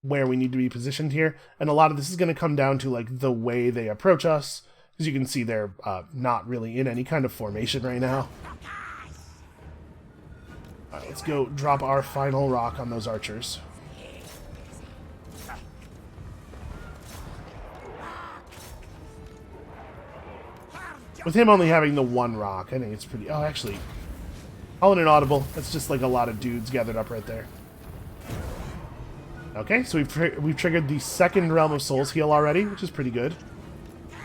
where we need to be positioned here, and a lot of this is going to come down to like the way they approach us. As you can see, they're not really in any kind of formation right now. Alright, let's go drop our final rock on those archers. With him only having the one rock, I think it's pretty... Oh, actually, calling it audible. That's just like a lot of dudes gathered up right there. Okay, so we've triggered the second Realm of Souls heal already, which is pretty good.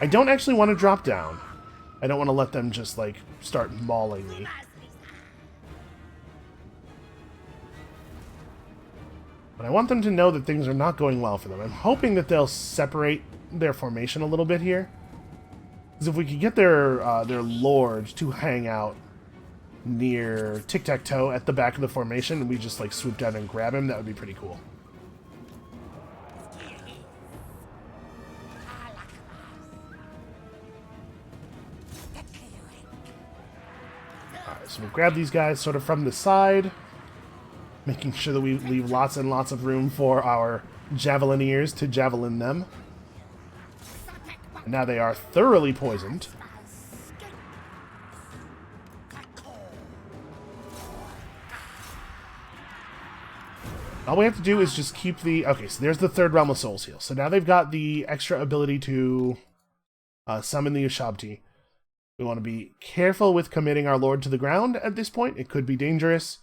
I don't actually want to drop down. I don't want to let them just, like, start mauling me. But I want them to know that things are not going well for them. I'm hoping that they'll separate their formation a little bit here. Because if we could get their lord to hang out near Tiktaq'to at the back of the formation, and we just, like, swoop down and grab him, that would be pretty cool. So we'll grab these guys sort of from the side, making sure that we leave lots and lots of room for our javelineers to javelin them. And now they are thoroughly poisoned. All we have to do is just keep the... Okay, so there's the third Realm of Souls heal. So now they've got the extra ability to summon the Ushabti. We want to be careful with committing our lord to the ground at this point. It could be dangerous.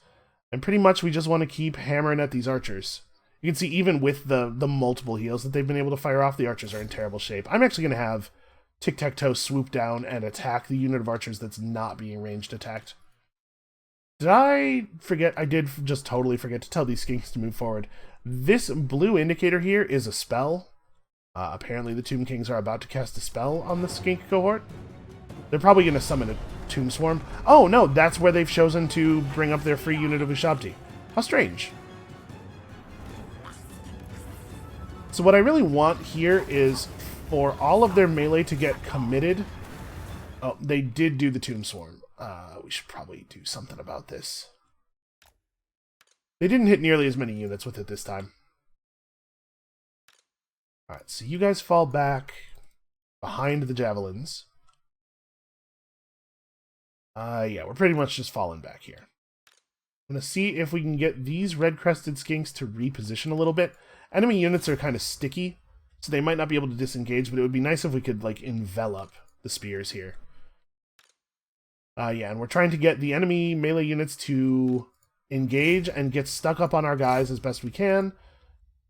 And pretty much we just want to keep hammering at these archers. You can see even with the multiple heals that they've been able to fire off, the archers are in terrible shape. I'm actually going to have Tiktaq'to swoop down and attack the unit of archers that's not being ranged attacked. Did I forget? I did just totally forget to tell these skinks to move forward. This blue indicator here is a spell. Apparently the Tomb Kings are about to cast a spell on the skink cohort. They're probably going to summon a Tomb Swarm. Oh, no, that's where they've chosen to bring up their free unit of Ushabti. How strange. So what I really want here is for all of their melee to get committed. Oh, they did do the Tomb Swarm. We should probably do something about this. They didn't hit nearly as many units with it this time. Alright, so you guys fall back behind the javelins. Yeah, we're pretty much just falling back here. I'm going to see if we can get these red-crested skinks to reposition a little bit. Enemy units are kind of sticky, so they might not be able to disengage, but it would be nice if we could, like, envelop the spears here. Yeah, and we're trying to get the enemy melee units to engage and get stuck up on our guys as best we can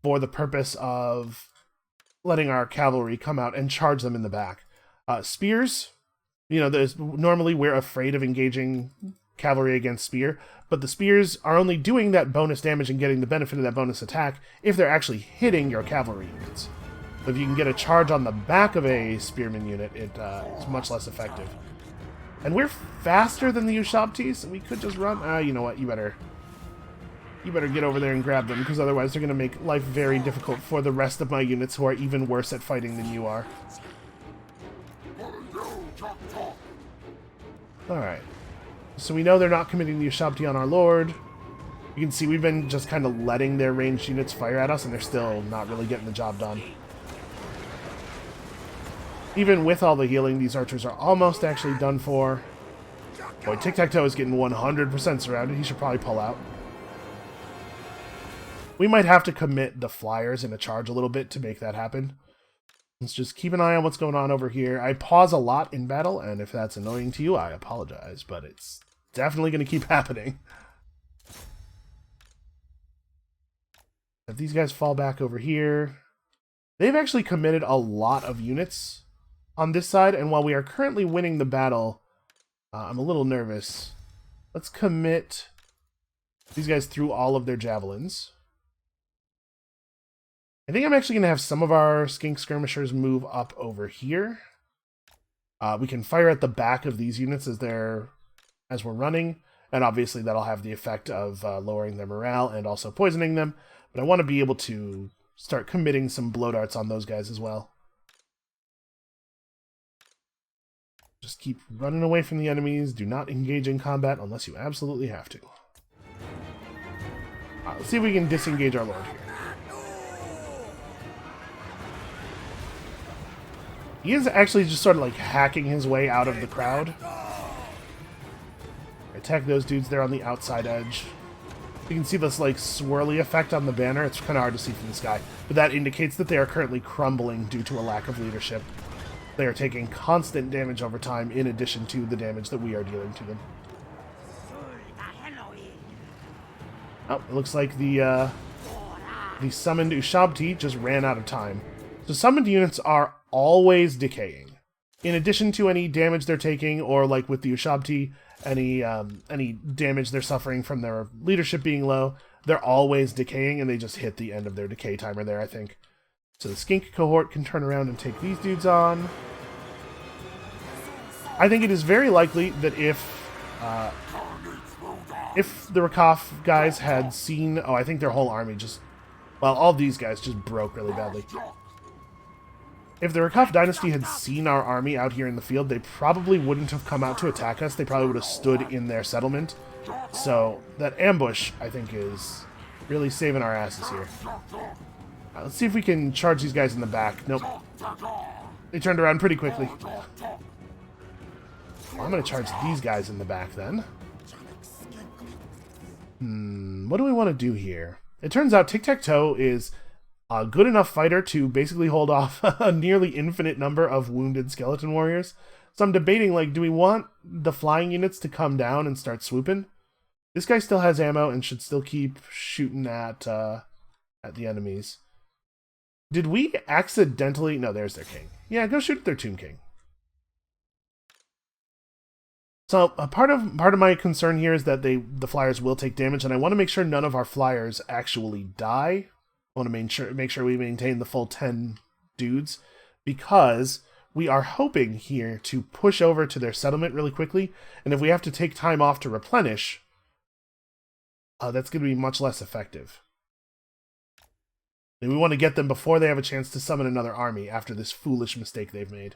for the purpose of letting our cavalry come out and charge them in the back. Spears... You know, normally we're afraid of engaging cavalry against spear, but the spears are only doing that bonus damage and getting the benefit of that bonus attack if they're actually hitting your cavalry units. So if you can get a charge on the back of a spearman unit, it's much less effective. And we're faster than the Ushabti, so we could just run. You know what? You better get over there and grab them, because otherwise they're going to make life very difficult for the rest of my units who are even worse at fighting than you are. Alright, so we know they're not committing the Ushabti on our lord. You can see we've been just kind of letting their ranged units fire at us, and they're still not really getting the job done. Even with all the healing, these archers are almost actually done for. Boy, Tiktaq'to is getting 100% surrounded. He should probably pull out. We might have to commit the flyers in a charge a little bit to make that happen. Let's just keep an eye on what's going on over here. I pause a lot in battle, and if that's annoying to you, I apologize, but it's definitely going to keep happening. If these guys fall back over here, They've actually committed a lot of units on this side, and while we are currently winning the battle, I'm a little nervous. Let's commit these guys through all of their javelins. I think I'm actually going to have some of our skink skirmishers move up over here. We can fire at the back of these units as we're running, and obviously that'll have the effect of lowering their morale and also poisoning them. But I want to be able to start committing some blow darts on those guys as well. Just keep running away from the enemies. Do not engage in combat unless you absolutely have to. Let's see if we can disengage our lord here. He is actually just sort of like hacking his way out of the crowd. Attack those dudes there on the outside edge. You can see this like swirly effect on the banner. It's kind of hard to see from the sky, but that indicates that they are currently crumbling due to a lack of leadership. They are taking constant damage over time in addition to the damage that we are dealing to them. Oh, it looks like the summoned Ushabti just ran out of time. So summoned units are always decaying. In addition to any damage they're taking, or like with the Ushabti, any damage they're suffering from their leadership being low, they're always decaying, and they just hit the end of their decay timer there, I think. So the skink cohort can turn around and take these dudes on. I think it is very likely that if the Rakaf guys had seen... Oh, I think their whole army just... Well, all these guys just broke really badly. If the Rakaf dynasty had seen our army out here in the field, they probably wouldn't have come out to attack us. They probably would have stood in their settlement. So that ambush, I think, is really saving our asses here. Let's see if we can charge these guys in the back. Nope. They turned around pretty quickly. I'm going to charge these guys in the back then. What do we want to do here? It turns out Tiktaq'to is a good enough fighter to basically hold off a nearly infinite number of wounded skeleton warriors. So I'm debating, like, do we want the flying units to come down and start swooping? This guy still has ammo and should still keep shooting at the enemies. Did we accidentally... No, there's their king. Yeah, go shoot at their Tomb King. So part of my concern here is that the flyers will take damage, and I want to make sure none of our flyers actually die. I want to make sure we maintain the full 10 dudes, because we are hoping here to push over to their settlement really quickly, and if we have to take time off to replenish, that's going to be much less effective. And we want to get them before they have a chance to summon another army after this foolish mistake they've made.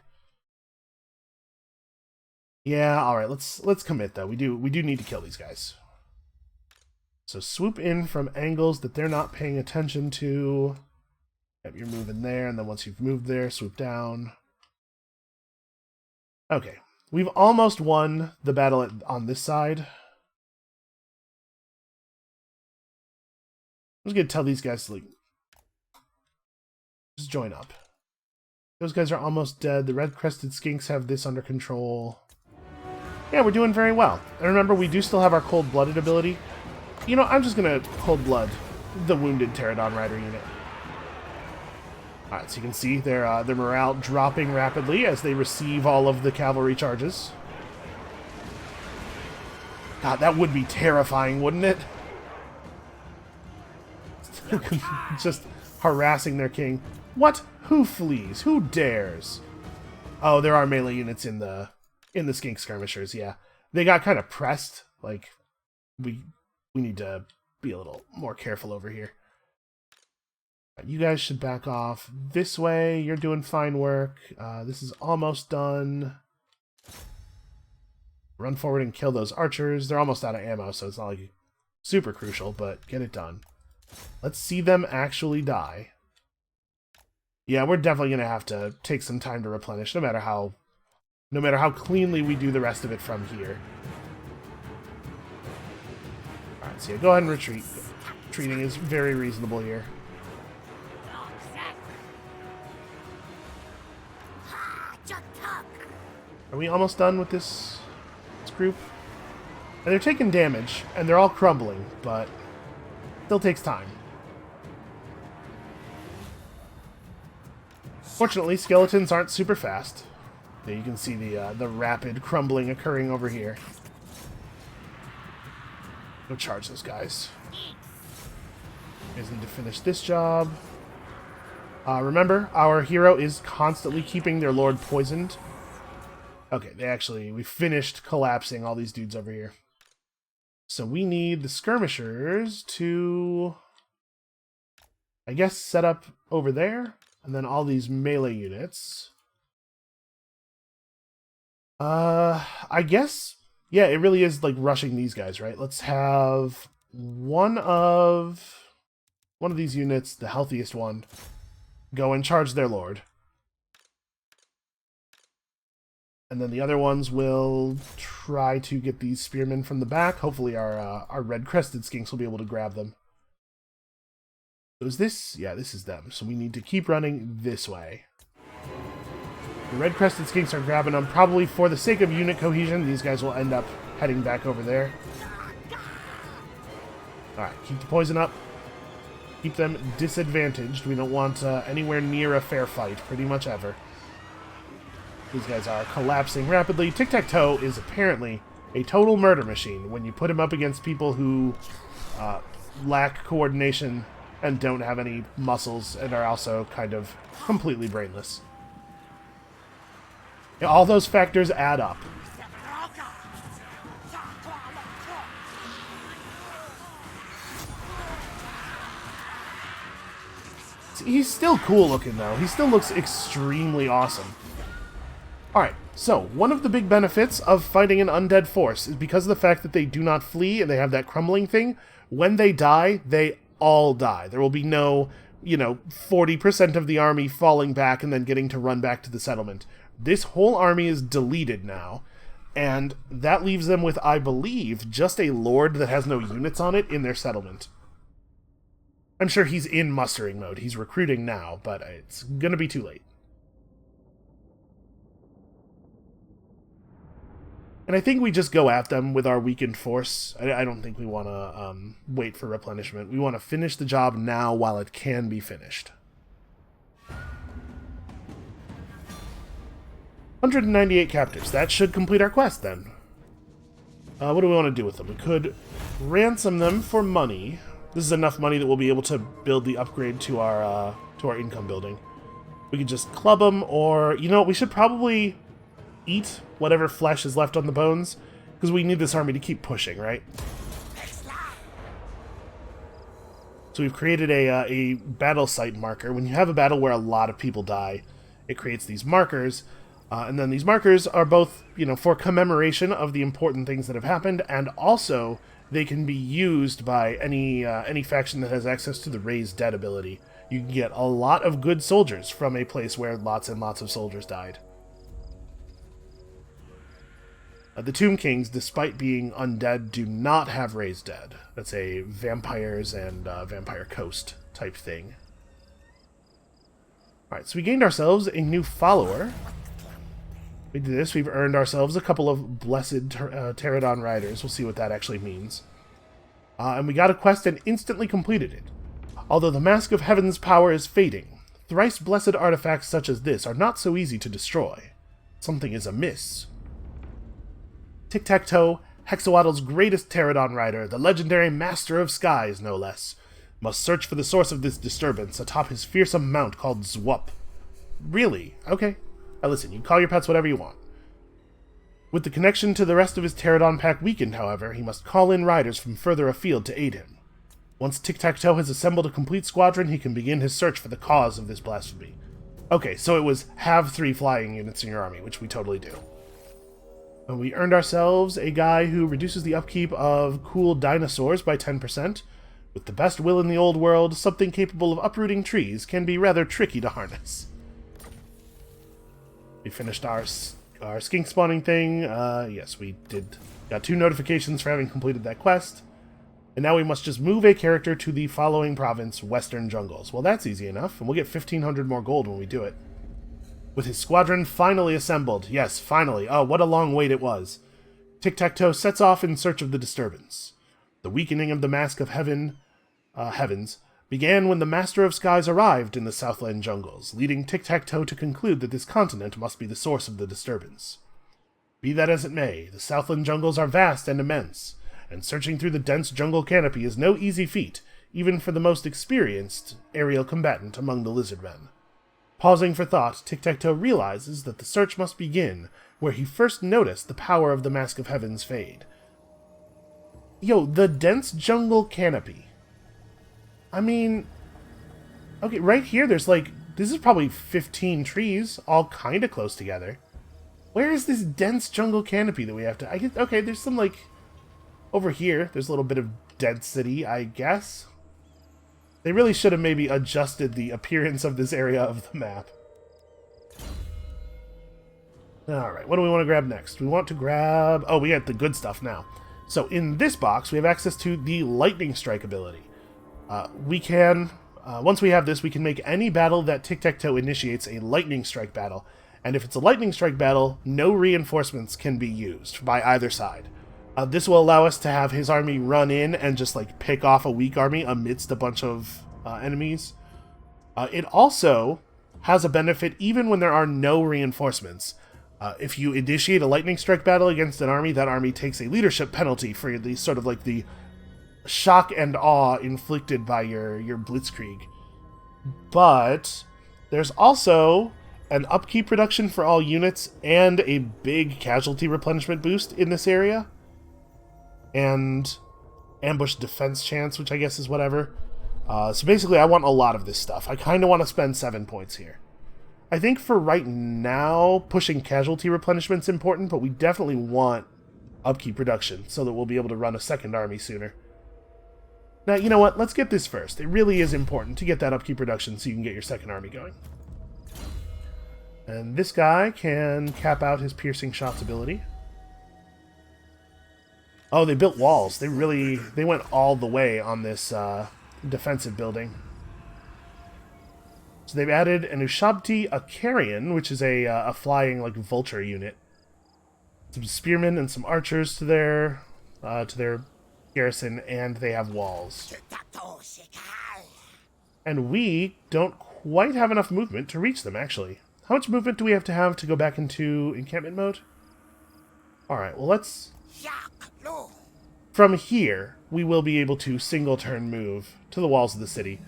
Yeah, all right. Let's commit though. We do need to kill these guys. So swoop in from angles that they're not paying attention to. Yep, you're moving there, and then once you've moved there, swoop down. Okay, we've almost won the battle on this side. I'm just gonna tell these guys to like just join up. Those guys are almost dead. The red-crested skinks have this under control. Yeah, we're doing very well. And remember, we do still have our cold-blooded ability. You know, I'm just going to cold blood the wounded Pterodon Rider unit. Alright, so you can see their morale dropping rapidly as they receive all of the cavalry charges. God, that would be terrifying, wouldn't it? Just harassing their king. What? Who flees? Who dares? Oh, there are melee units in the skink skirmishers, yeah. They got kind of pressed. Like, we need to be a little more careful over here. You guys should back off this way. You're doing fine work. This is almost done. Run forward and kill those archers. They're almost out of ammo, so it's not like super crucial, but get it done. Let's see them actually die. Yeah, we're definitely going to have to take some time to replenish, no matter how cleanly we do the rest of it from here. Alright, so yeah, go ahead and retreat. Retreating is very reasonable here. Are we almost done with this group? And they're taking damage, and they're all crumbling, but still takes time. Fortunately, skeletons aren't super fast. There you can see the rapid crumbling occurring over here. Go charge those guys. You guys need to finish this job. Remember, our hero is constantly keeping their lord poisoned. Okay, we finished collapsing all these dudes over here. So we need the skirmishers to, I guess, set up over there. And then all these melee units. I guess, yeah, it really is like rushing these guys, right? Let's have one of these units, the healthiest one, go and charge their lord. And then the other ones will try to get these spearmen from the back. Hopefully our red-crested skinks will be able to grab them. So is this? Yeah, this is them. So we need to keep running this way. The red-crested skinks are grabbing them. Probably for the sake of unit cohesion, these guys will end up heading back over there. Alright, keep the poison up. Keep them disadvantaged. We don't want anywhere near a fair fight, pretty much ever. These guys are collapsing rapidly. Tic-Tac-Toe is apparently a total murder machine when you put him up against people who lack coordination and don't have any muscles and are also kind of completely brainless. All those factors add up. He's still cool looking, though. He still looks extremely awesome. Alright, so one of the big benefits of fighting an undead force is because of the fact that they do not flee and they have that crumbling thing. When they die, they all die. There will be no, 40% of the army falling back and then getting to run back to the settlement. This whole army is deleted now, and that leaves them with, I believe, just a lord that has no units on it in their settlement. I'm sure he's in mustering mode. He's recruiting now, but it's gonna be too late. And I think we just go at them with our weakened force. I don't think we want to wait for replenishment. We want to finish the job now while it can be finished. 198 captives. That should complete our quest, then. What do we want to do with them? We could ransom them for money. This is enough money that we'll be able to build the upgrade to our income building. We could just club them, or, we should probably eat whatever flesh is left on the bones, because we need this army to keep pushing, right? So we've created a battle site marker. When you have a battle where a lot of people die, it creates these markers. And then these markers are both, for commemoration of the important things that have happened, and also they can be used by any faction that has access to the Raise Dead ability. You can get a lot of good soldiers from a place where lots and lots of soldiers died. The Tomb Kings, despite being undead, do not have Raise Dead. That's a vampires and vampire coast type thing. Alright, so we gained ourselves a new follower. We did this. We've earned ourselves a couple of blessed Pterodon riders. We'll see what that actually means. And we got a quest and instantly completed it. Although the Mask of Heaven's power is fading, thrice blessed artifacts such as this are not so easy to destroy. Something is amiss. Tic-Tac-Toe, Hexawaddle's greatest Pterodon rider, the legendary Master of Skies, no less, must search for the source of this disturbance atop his fearsome mount called Zwup. Really? Okay. Now listen, you can call your pets whatever you want. With the connection to the rest of his Pterodon pack weakened, however, he must call in riders from further afield to aid him. Once Tic-Tac-Toe has assembled a complete squadron, he can begin his search for the cause of this blasphemy. Okay, so it was have 3 flying units in your army, which we totally do. And we earned ourselves a guy who reduces the upkeep of cool dinosaurs by 10%. With the best will in the old world, something capable of uprooting trees can be rather tricky to harness. We finished our skink spawning thing. Yes, we did. Got 2 notifications for having completed that quest. And now we must just move a character to the following province, Western Jungles. Well, that's easy enough, and we'll get 1,500 more gold when we do it. With his squadron finally assembled. Yes, finally. Oh, what a long wait it was. Tic-Tac-Toe sets off in search of the disturbance. The weakening of the Mask of Heavens began when the Master of Skies arrived in the Southland jungles, leading Tiktaq'to to conclude that this continent must be the source of the disturbance. Be that as it may, the Southland jungles are vast and immense, and searching through the dense jungle canopy is no easy feat, even for the most experienced aerial combatant among the lizardmen. Pausing for thought, Tiktaq'to realizes that the search must begin where he first noticed the power of the Mask of Heaven's fade. Yo, the dense jungle canopy. I mean, okay, right here there's like, this is probably 15 trees, all kind of close together. Where is this dense jungle canopy that we have to... okay, there's some, like... Over here, there's a little bit of density, I guess. They really should have maybe adjusted the appearance of this area of the map. Alright, what do we want to grab next? We want to grab... oh, we got the good stuff now. So, in this box, we have access to the Lightning Strike ability. We can... once we have this, we can make any battle that Tiktaq'to initiates a Lightning Strike battle. And if it's a Lightning Strike battle, no reinforcements can be used by either side. This will allow us to have his army run in and just like pick off a weak army amidst a bunch of enemies. It also has a benefit even when there are no reinforcements. If you initiate a Lightning Strike battle against an army, that army takes a leadership penalty for the sort of like the shock and awe inflicted by your blitzkrieg. But there's also an upkeep reduction for all units and a big casualty replenishment boost in this area. And ambush defense chance, which I guess is whatever. So basically, I want a lot of this stuff. I kind of want to spend 7 points here. I think for right now, pushing casualty replenishment is important, but we definitely want upkeep reduction so that we'll be able to run a second army sooner. Now, you know what? Let's get this first. It really is important to get that upkeep reduction so you can get your second army going. And this guy can cap out his piercing shots ability. Oh, they built walls. They went all the way on this defensive building. So they've added an Ushabti Akarian, which is a flying like vulture unit. Some spearmen and some archers to their garrison, and they have walls. And we don't quite have enough movement to reach them, actually. How much movement do we have to go back into encampment mode? Alright, well let's... From here, we will be able to single turn move to the walls of the city.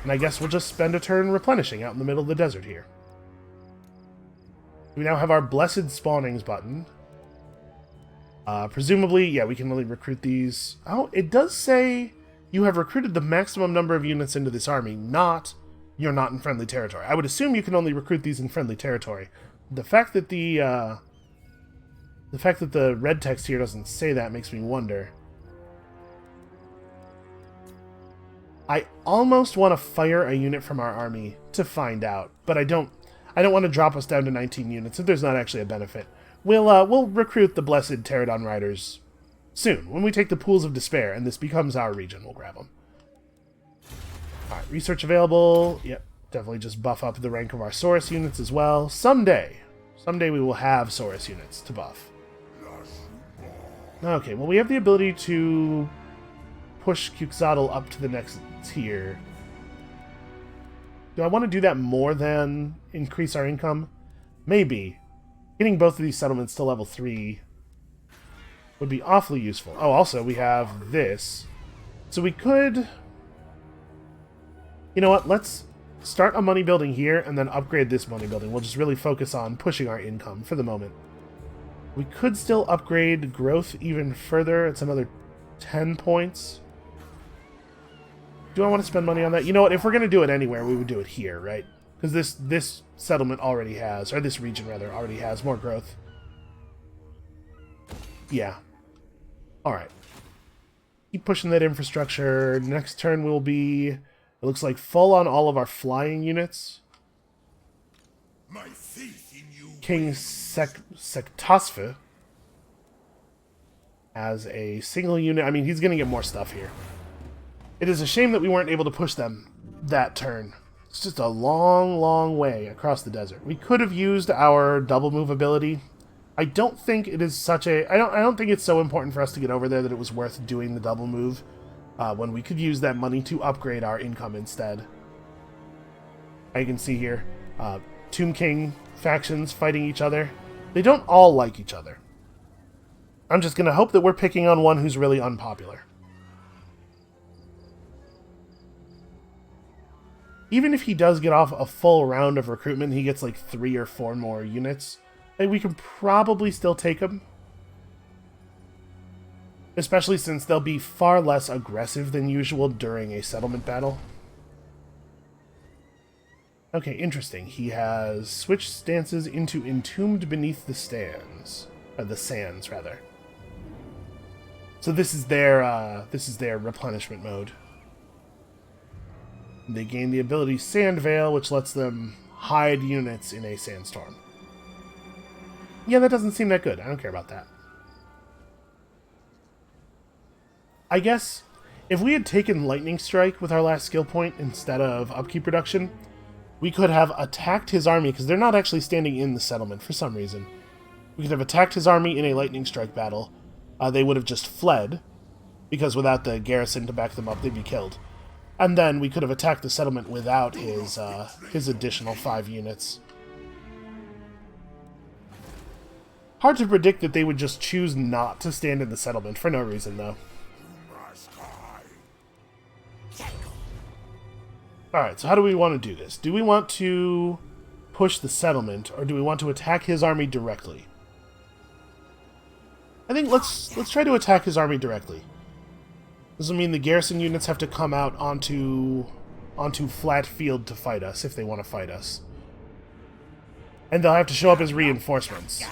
And I guess we'll just spend a turn replenishing out in the middle of the desert here. We now have our Blessed Spawnings button. Presumably, yeah, we can only recruit these... Oh, it does say you have recruited the maximum number of units into this army, not you're not in friendly territory. I would assume you can only recruit these in friendly territory. The fact that the red text here doesn't say that makes me wonder. I almost want to fire a unit from our army to find out, but I don't want to drop us down to 19 units if there's not actually a benefit. We'll recruit the Blessed Pterodon Riders soon, when we take the Pools of Despair, and this becomes our region. We'll grab them. Alright, research available. Yep, definitely just buff up the rank of our Saurus units as well. Someday we will have Saurus units to buff. Okay, well we have the ability to push Quetzalcoatl up to the next tier. Do I want to do that more than increase our income? Maybe. Getting both of these settlements to level 3 would be awfully useful. Oh, also, we have this. So we could... You know what? Let's start a money building here and then upgrade this money building. We'll just really focus on pushing our income for the moment. We could still upgrade growth even further. It's another 10 points. Do I want to spend money on that? You know what? If we're going to do it anywhere, we would do it here, right? Because this settlement already has, or this region rather, already has more growth. Yeah. Alright. Keep pushing that infrastructure. Next turn will be, it looks like, full on all of our flying units. My faith in you. King Sektosfe as a single unit. I mean, he's going to get more stuff here. It is a shame that we weren't able to push them that turn. It's just a long, long way across the desert. We could have used our double move ability. I don't think it is such a... I don't think it's so important for us to get over there that it was worth doing the double move. when we could use that money to upgrade our income instead. You can see here, Tomb King factions fighting each other. They don't all like each other. I'm just going to hope that we're picking on one who's really unpopular. Even if he does get off a full round of recruitment, he gets like 3 or 4 more units, and we can probably still take him. Especially since they'll be far less aggressive than usual during a settlement battle. Okay, interesting. He has switched stances into Entombed Beneath the Sands. The Sands, rather. So this is their replenishment mode. They gain the ability Sand Veil, which lets them hide units in a sandstorm. Yeah, that doesn't seem that good. I don't care about that. I guess if we had taken Lightning Strike with our last skill point instead of Upkeep Reduction, we could have attacked his army, because they're not actually standing in the settlement for some reason. We could have attacked his army in a Lightning Strike battle. They would have just fled, because without the garrison to back them up, they'd be killed. And then we could have attacked the settlement without his additional 5 units. Hard to predict that they would just choose not to stand in the settlement for no reason, though. Alright, so how do we want to do this? Do we want to push the settlement, or do we want to attack his army directly? I think let's try to attack his army directly. This will mean the garrison units have to come out onto flat field to fight us, if they want to fight us. And they'll have to show up as reinforcements.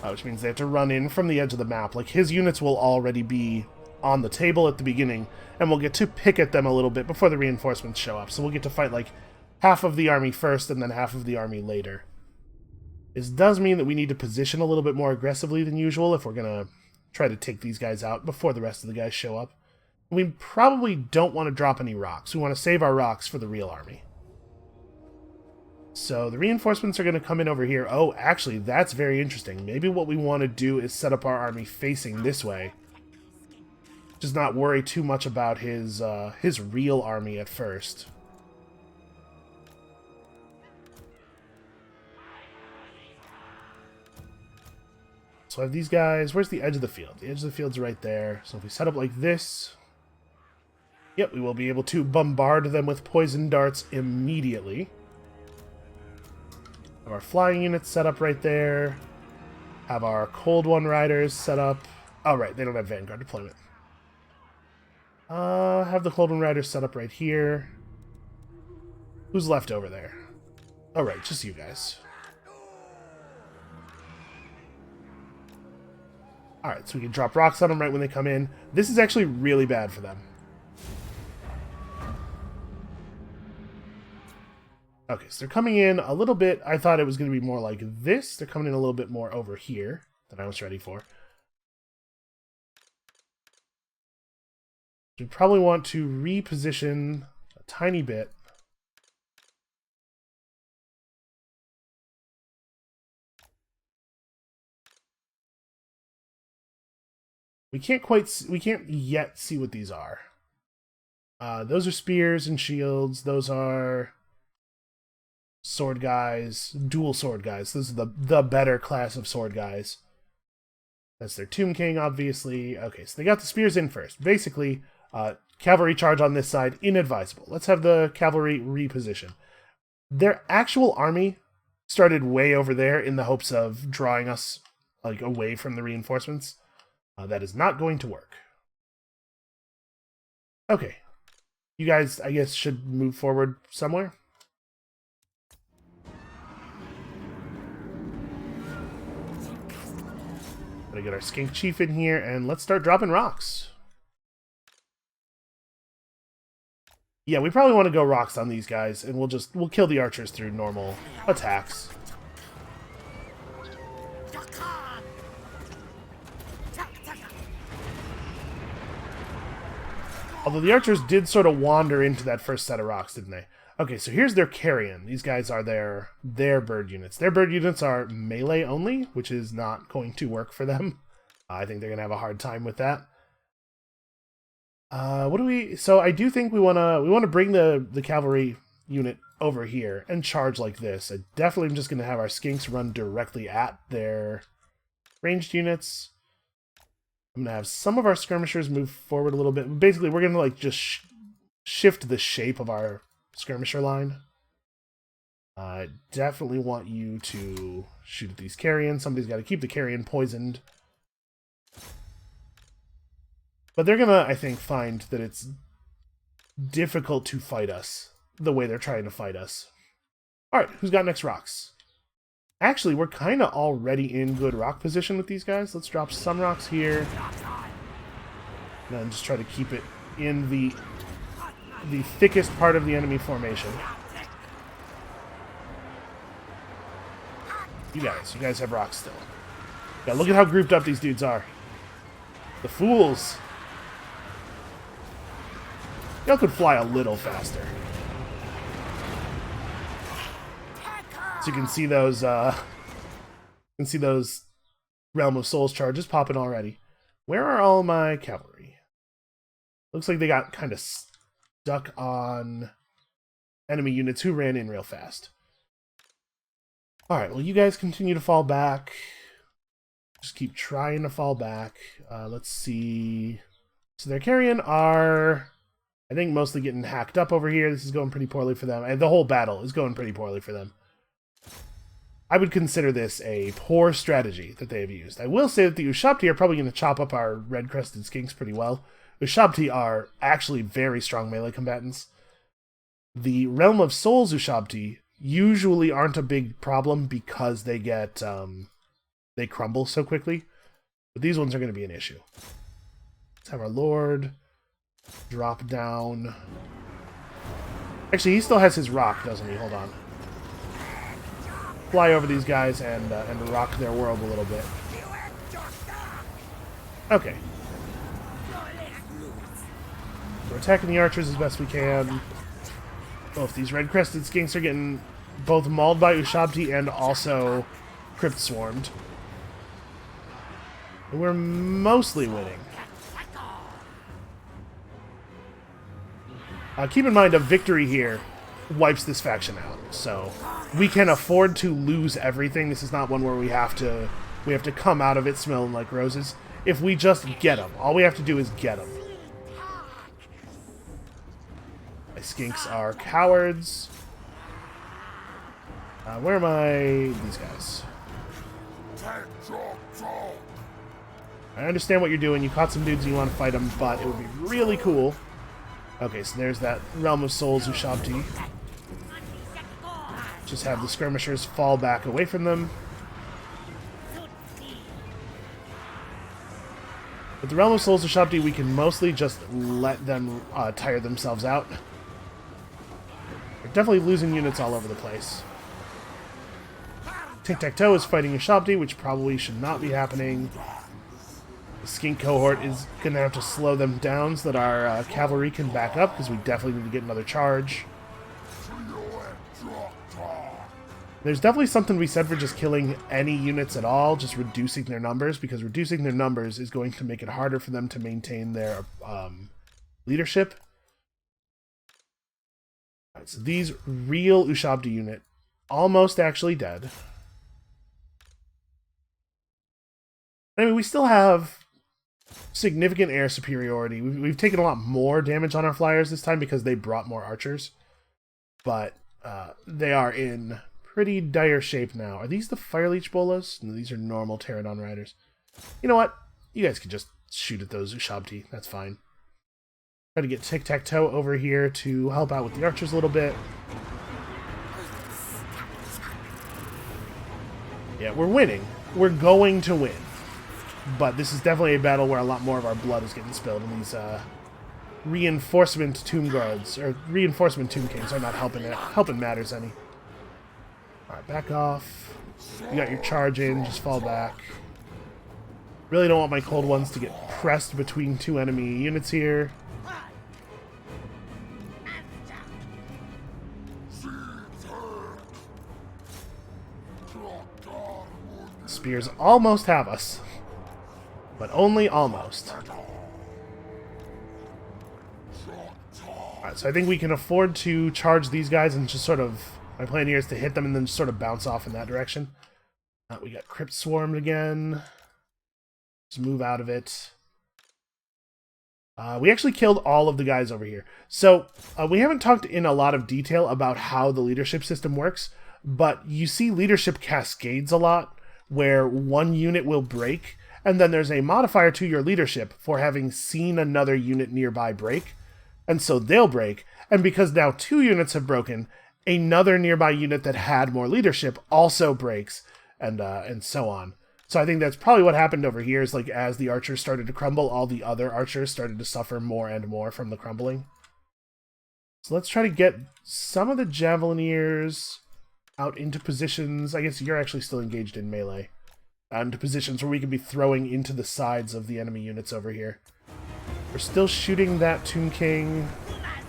Which means they have to run in from the edge of the map. Like, his units will already be on the table at the beginning, and we'll get to pick at them a little bit before the reinforcements show up. So we'll get to fight, like, half of the army first, and then half of the army later. This does mean that we need to position a little bit more aggressively than usual if we're going to try to take these guys out before the rest of the guys show up. We probably don't want to drop any rocks. We want to save our rocks for the real army. So the reinforcements are going to come in over here. Oh, actually, that's very interesting. Maybe what we want to do is set up our army facing this way. Just not worry too much about his real army at first. So I have these guys. Where's the edge of the field? The edge of the field's right there. So if we set up like this, yep, we will be able to bombard them with poison darts immediately. Have our flying units set up right there. Have our Cold One Riders set up. Oh, right, they don't have Vanguard deployment. Have the Cold One Riders set up right here. Who's left over there? Oh, right, just you guys. Alright, so we can drop rocks on them right when they come in. This is actually really bad for them. Okay, so they're coming in a little bit. I thought it was going to be more like this. They're coming in a little bit more over here than I was ready for. We probably want to reposition a tiny bit. We can't yet see what these are. Those are spears and shields. Those are sword guys, dual sword guys. Those are the better class of sword guys. That's their Tomb King, obviously. Okay, so they got the spears in first. Basically, cavalry charge on this side, inadvisable. Let's have the cavalry reposition. Their actual army started way over there in the hopes of drawing us like away from the reinforcements. That is not going to work. Okay. You guys, I guess, should move forward somewhere. Gonna get our Skink Chief in here, and let's start dropping rocks. Yeah, we probably want to go rocks on these guys, and we'll kill the archers through normal attacks. Although the archers did sort of wander into that first set of rocks, didn't they? Okay, so here's their carrion. These guys are their bird units. Their bird units are melee only, which is not going to work for them. I think they're going to have a hard time with that. What do we... So I do think we wanna bring the cavalry unit over here and charge like this. I definitely am just gonna have our skinks run directly at their ranged units. I'm gonna have some of our skirmishers move forward a little bit. Basically, we're gonna like just shift the shape of our skirmisher line. I definitely want you to shoot at these carrion. Somebody's got to keep the carrion poisoned. But they're gonna, I think, find that it's difficult to fight us the way they're trying to fight us. Alright, who's got next rocks? Actually, we're kind of already in good rock position with these guys. Let's drop some rocks here. And then just try to keep it in the thickest part of the enemy formation. You guys have rocks still. Yeah, look at how grouped up these dudes are. The fools. Y'all could fly a little faster. So you can see those Realm of Souls charges popping already. Where are all my cavalry? Looks like they got kind of stuck on enemy units who ran in real fast. Alright, well, you guys continue to fall back. Just keep trying to fall back. Let's see. So their carrion are, I think, mostly getting hacked up over here. This is going pretty poorly for them. And the whole battle is going pretty poorly for them. I would consider this a poor strategy that they have used. I will say that the Ushabti are probably going to chop up our red-crested skinks pretty well. Ushabti are actually very strong melee combatants. The Realm of Souls Ushabti usually aren't a big problem because they get they crumble so quickly, but these ones are going to be an issue. Let's have our Lord drop down. Actually, he still has his rock, doesn't he? Hold on. Fly over these guys and rock their world a little bit. Okay. We're attacking the archers as best we can. Both these red-crested skinks are getting both mauled by Ushabti and also crypt swarmed. And we're mostly winning. Keep in mind, a victory here wipes this faction out, so we can afford to lose everything. This is not one where we have to come out of it smelling like roses. If we just get them, all we have to do is get them. My skinks are cowards. Where am these guys? I understand what you're doing. You caught some dudes and you want to fight them, but it would be really cool. Okay, so there's that Realm of Souls Ushabti. Just have the skirmishers fall back away from them. With the Realm of Souls Ushabti, we can mostly just let them tire themselves out. We're definitely losing units all over the place. Tiktaq'to is fighting Ushabti, which probably should not be happening. The skink cohort is going to have to slow them down so that our cavalry can back up, because we definitely need to get another charge. There's definitely something to be said for just killing any units at all, just reducing their numbers, because reducing their numbers is going to make it harder for them to maintain their leadership. All right, so these real Ushabti unit almost actually dead. I mean, we still have significant air superiority. We've taken a lot more damage on our flyers this time because they brought more archers. But they are in pretty dire shape now. Are these the Fire Leech Bolas? No, these are normal Pterodon riders. You know what? You guys can just shoot at those Ushabti. That's fine. Try to get Tiktaq'to over here to help out with the archers a little bit. Yeah, we're winning. We're going to win. But this is definitely a battle where a lot more of our blood is getting spilled, and these reinforcement tomb guards, or reinforcement tomb kings, are not helping matters any. Alright, back off. You got your charge in, just fall back. Really don't want my cold ones to get pressed between two enemy units here. Spears almost have us. But only almost. Alright, so I think we can afford to charge these guys and just sort of... My plan here is to hit them and then just sort of bounce off in that direction. We got Crypt Swarmed again. Just move out of it. We actually killed all of the guys over here. So, we haven't talked in a lot of detail about how the leadership system works, but you see leadership cascades a lot, where one unit will break, and then there's a modifier to your leadership for having seen another unit nearby break, and so they'll break, and because now 2 units have broken, another nearby unit that had more leadership also breaks, and so on. So I think that's probably what happened over here, is like as the archers started to crumble, all the other archers started to suffer more and more from the crumbling. So let's try to get some of the Javelineers out into positions. I guess you're actually still engaged in melee. Into positions where we can be throwing into the sides of the enemy units over here. We're still shooting that Tomb King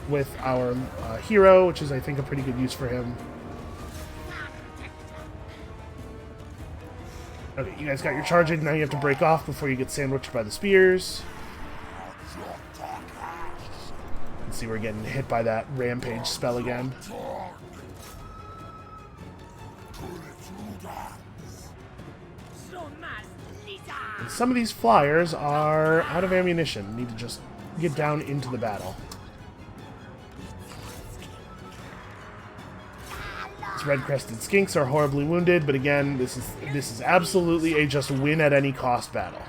with our hero, which is, I think, a pretty good use for him. Okay, you guys got your charging. Now you have to break off before you get sandwiched by the spears. Let's see, we're getting hit by that rampage spell again. And some of these flyers are out of ammunition. Need to just get down into the battle. These red-crested skinks are horribly wounded, but again, this is absolutely a just win at any cost battle.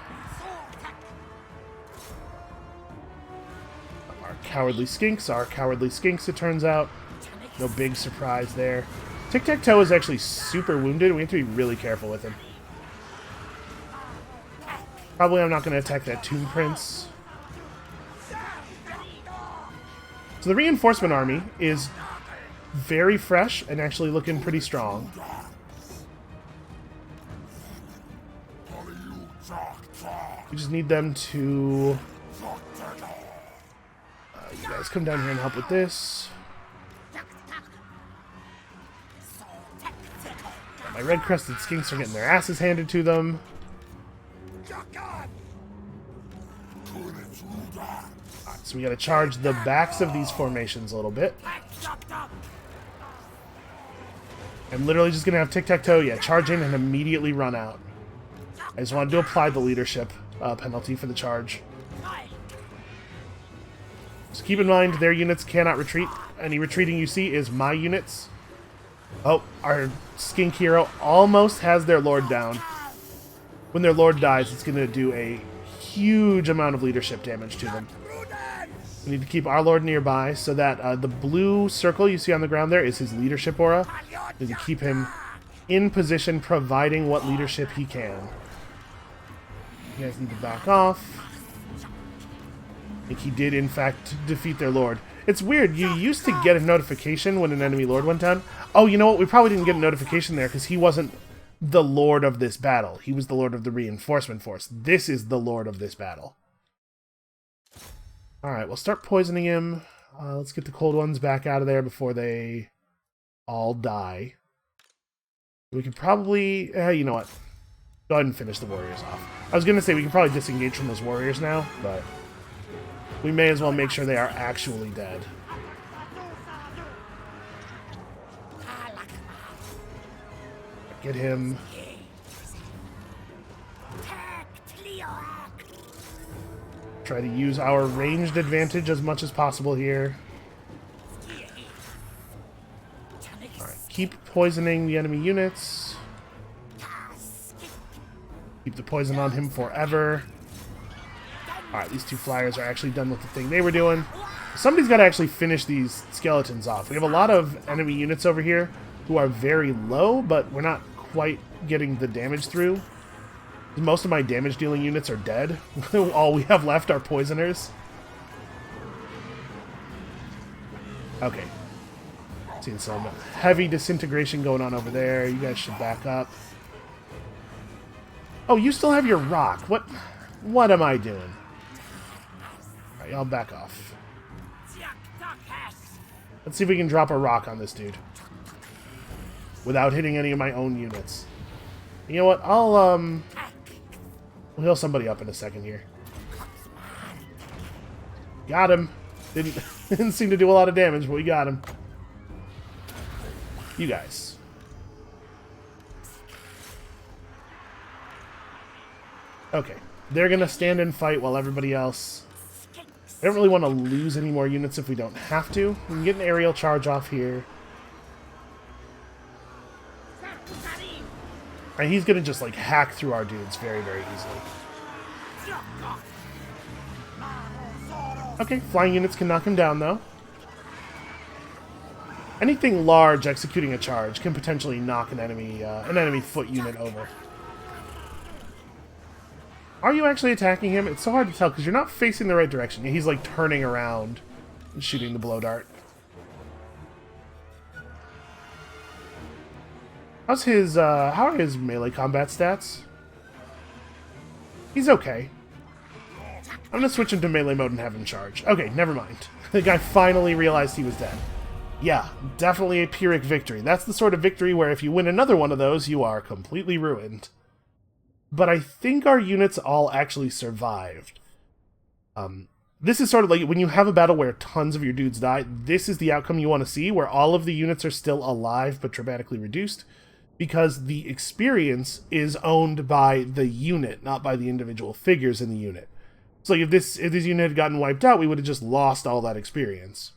Our cowardly skinks, it turns out. No big surprise there. Tiktaq'to is actually super wounded. We have to be really careful with him. Probably I'm not going to attack that Tomb Prince. So the reinforcement army is very fresh and actually looking pretty strong. We just need them to... you guys come down here and help with this. My red-crested skinks are getting their asses handed to them. Alright, so we gotta charge the backs of these formations a little bit. I'm literally just gonna have Tiktaq'to, yeah, charge in and immediately run out. I just wanted to apply the leadership penalty for the charge. Just keep in mind, their units cannot retreat. Any retreating you see is my units. Oh, our skink hero almost has their lord down. When their lord dies, it's gonna do a huge amount of leadership damage to them. We need to keep our lord nearby so that the blue circle you see on the ground there is his leadership aura. We need to keep him in position, providing what leadership he can. You guys need to back off. I think he did, in fact, defeat their lord. It's weird. You used to get a notification when an enemy lord went down. Oh, you know what? We probably didn't get a notification there because he wasn't the lord of this battle. He was the lord of the reinforcement force. This is the lord of this battle. Alright, we'll start poisoning him. Let's get the cold ones back out of there before they all die. We could probably... you know what? Go ahead and finish the warriors off. I was going to say we can probably disengage from those warriors now, but we may as well make sure they are actually dead. Get him. Try to use our ranged advantage as much as possible here. Alright, keep poisoning the enemy units. Keep the poison on him forever. Alright, these 2 flyers are actually done with the thing they were doing. Somebody's got to actually finish these skeletons off. We have a lot of enemy units over here who are very low, but we're not quite getting the damage through. Most of my damage-dealing units are dead. All we have left are poisoners. Okay. Seeing some heavy disintegration going on over there. You guys should back up. Oh, you still have your rock. What am I doing? Alright, y'all back off. Let's see if we can drop a rock on this dude without hitting any of my own units. You know what? We'll heal somebody up in a second here. Got him. Didn't seem to do a lot of damage, but we got him. You guys. Okay. They're going to stand and fight while everybody else... I don't really want to lose any more units if we don't have to. We can get an aerial charge off here. And he's going to just, like, hack through our dudes very, very easily. Okay, flying units can knock him down, though. Anything large executing a charge can potentially knock an enemy foot unit over. Are you actually attacking him? It's so hard to tell because you're not facing the right direction. He's like turning around and shooting the blow dart. How's his, how are his melee combat stats? He's okay. I'm gonna switch him to melee mode and have him charge. Okay, never mind. The guy finally realized he was dead. Yeah, definitely a Pyrrhic victory. That's the sort of victory where if you win another one of those, you are completely ruined. But I think our units all actually survived. This is sort of like when you have a battle where tons of your dudes die, this is the outcome you want to see, where all of the units are still alive but dramatically reduced, because the experience is owned by the unit, not by the individual figures in the unit. So like if this unit had gotten wiped out, we would have just lost all that experience.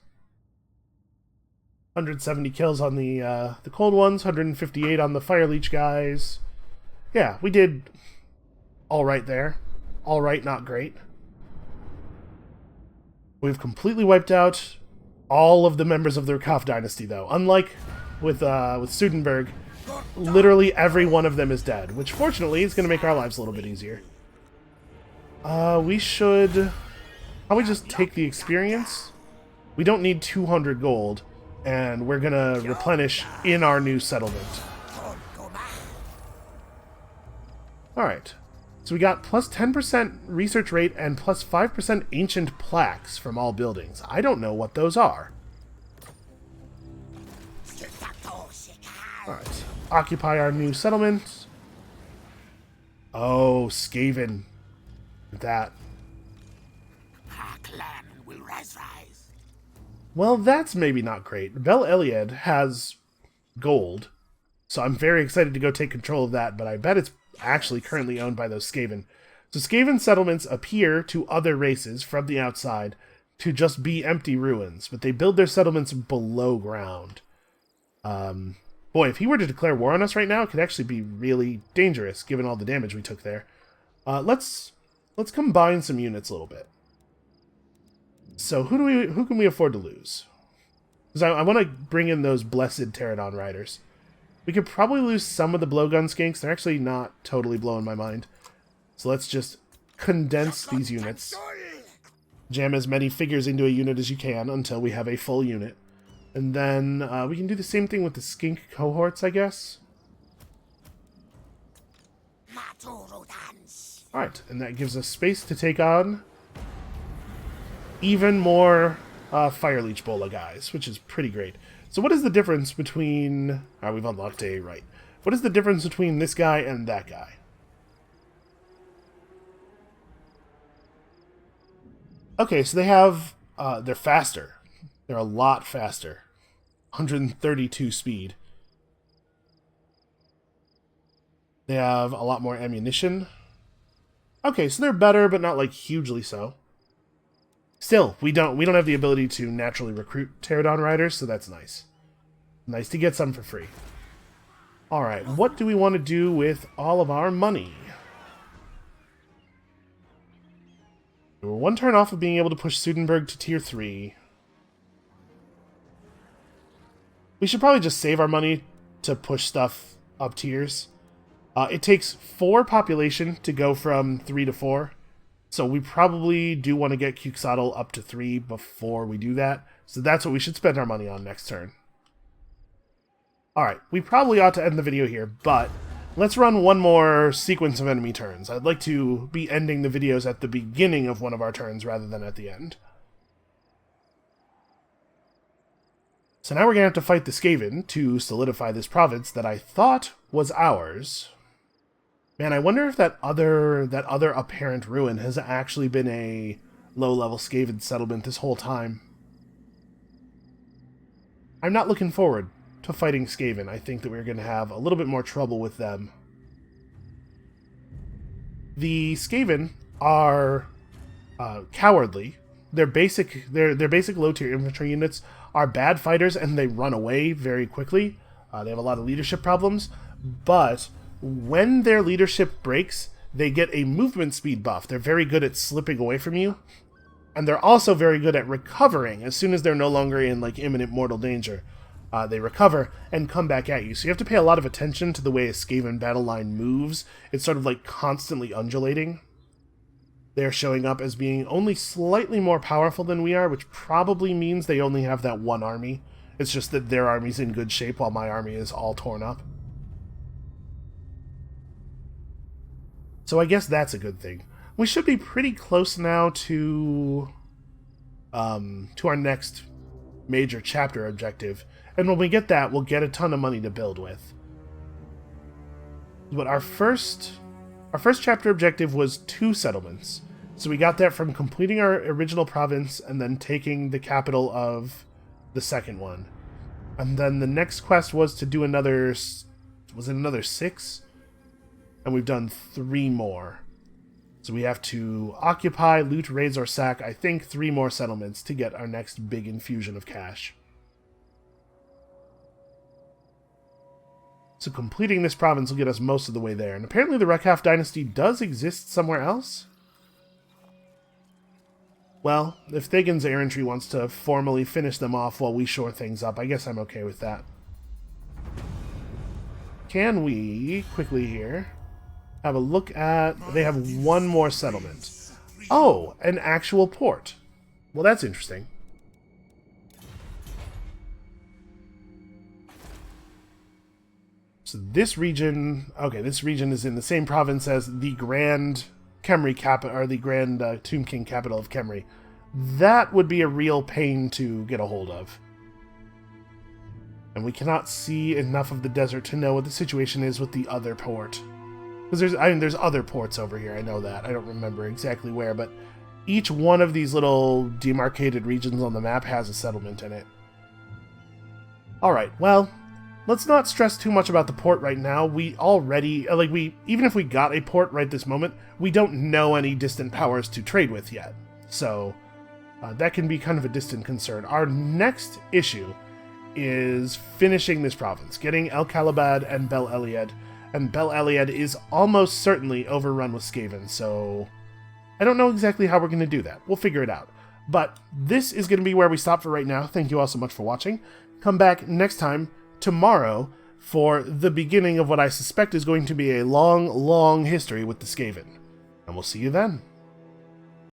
170 kills on the cold ones, 158 on the fire leech guys. Yeah, we did all right there. All right, not great. We've completely wiped out all of the members of the Rakaf dynasty, though. Unlike with Sudenberg, literally every one of them is dead, which fortunately is going to make our lives a little bit easier. We should probably just take the experience. We don't need 200 gold, and we're going to replenish in our new settlement. Alright, so we got plus 10% research rate and plus 5% ancient plaques from all buildings. I don't know what those are. Alright, occupy our new settlement. Oh, Skaven. That. Our clan will rise. Well, that's maybe not great. Bel Eliad has gold, so I'm very excited to go take control of that, but I bet it's actually currently owned by those Skaven. So Skaven settlements appear to other races from the outside to just be empty ruins, but they build their settlements below ground. Boy, if he were to declare war on us right now, it could actually be really dangerous, given all the damage we took there. Let's combine some units a little bit. So who can we afford to lose? Because I want to bring in those blessed Pterodon riders. We could probably lose some of the blowgun skinks. They're actually not totally blowing my mind. So let's just condense these units. Jam as many figures into a unit as you can until we have a full unit. And then we can do the same thing with the skink cohorts, I guess. Alright, and that gives us space to take on even more Fire Leech Bola guys, which is pretty great. So what is the difference between... we've unlocked a right. What is the difference between this guy and that guy? Okay, so they have... they're faster. They're a lot faster. 132 speed. They have a lot more ammunition. Okay, so they're better, but not like hugely so. Still, we don't have the ability to naturally recruit Pterodon riders, so that's nice. Nice to get some for free. Alright, what do we want to do with all of our money? We're one turn off of being able to push Sudenberg to tier 3. We should probably just save our money to push stuff up tiers. It takes 4 population to go from 3 to 4. So we probably do want to get Quixotle up to 3 before we do that. So that's what we should spend our money on next turn. Alright, we probably ought to end the video here, but let's run one more sequence of enemy turns. I'd like to be ending the videos at the beginning of one of our turns rather than at the end. So now we're going to have to fight the Skaven to solidify this province that I thought was ours. Man, I wonder if that other apparent ruin has actually been a low-level Skaven settlement this whole time. I'm not looking forward to fighting Skaven. I think that we're going to have a little bit more trouble with them. The Skaven are cowardly. Their basic low-tier infantry units are bad fighters, and they run away very quickly. They have a lot of leadership problems, but when their leadership breaks, they get a movement speed buff. They're very good at slipping away from you, and they're also very good at recovering. As soon as they're no longer in like imminent mortal danger, they recover and come back at you. So you have to pay a lot of attention to the way a Skaven battle line moves. It's sort of like constantly undulating. They're showing up as being only slightly more powerful than we are, which probably means they only have that one army. It's just that their army's in good shape while my army is all torn up. So I guess that's a good thing. We should be pretty close now to our next major chapter objective. And when we get that, we'll get a ton of money to build with. But our first chapter objective was 2 settlements. So we got that from completing our original province and then taking the capital of the second one. And then the next quest was to do another... Was it another 6? And we've done 3 more. So we have to occupy, loot, raise, or sack, I think, 3 more settlements to get our next big infusion of cash. So completing this province will get us most of the way there. And apparently the Rekaf dynasty does exist somewhere else? Well, if Thagan's errantry wants to formally finish them off while we shore things up, I guess I'm okay with that. Can we, quickly here, have a look at... They have 1 more settlement. Oh, an actual port. Well, that's interesting. So this region... Okay, this region is in the same province as the Grand Khemri capital, or the Grand Tomb King capital of Khemri. That would be a real pain to get a hold of. And we cannot see enough of the desert to know what the situation is with the other port. Because there's other ports over here, I know that. I don't remember exactly where, but each one of these little demarcated regions on the map has a settlement in it. Alright, well, let's not stress too much about the port right now. We already, even if we got a port right this moment, we don't know any distant powers to trade with yet. So, that can be kind of a distant concern. Our next issue is finishing this province, getting El Kalabad and Bel Eliad. And Bel Eliad is almost certainly overrun with Skaven, so I don't know exactly how we're going to do that. We'll figure it out. But this is going to be where we stop for right now. Thank you all so much for watching. Come back next time, tomorrow, for the beginning of what I suspect is going to be a long, long history with the Skaven. And we'll see you then.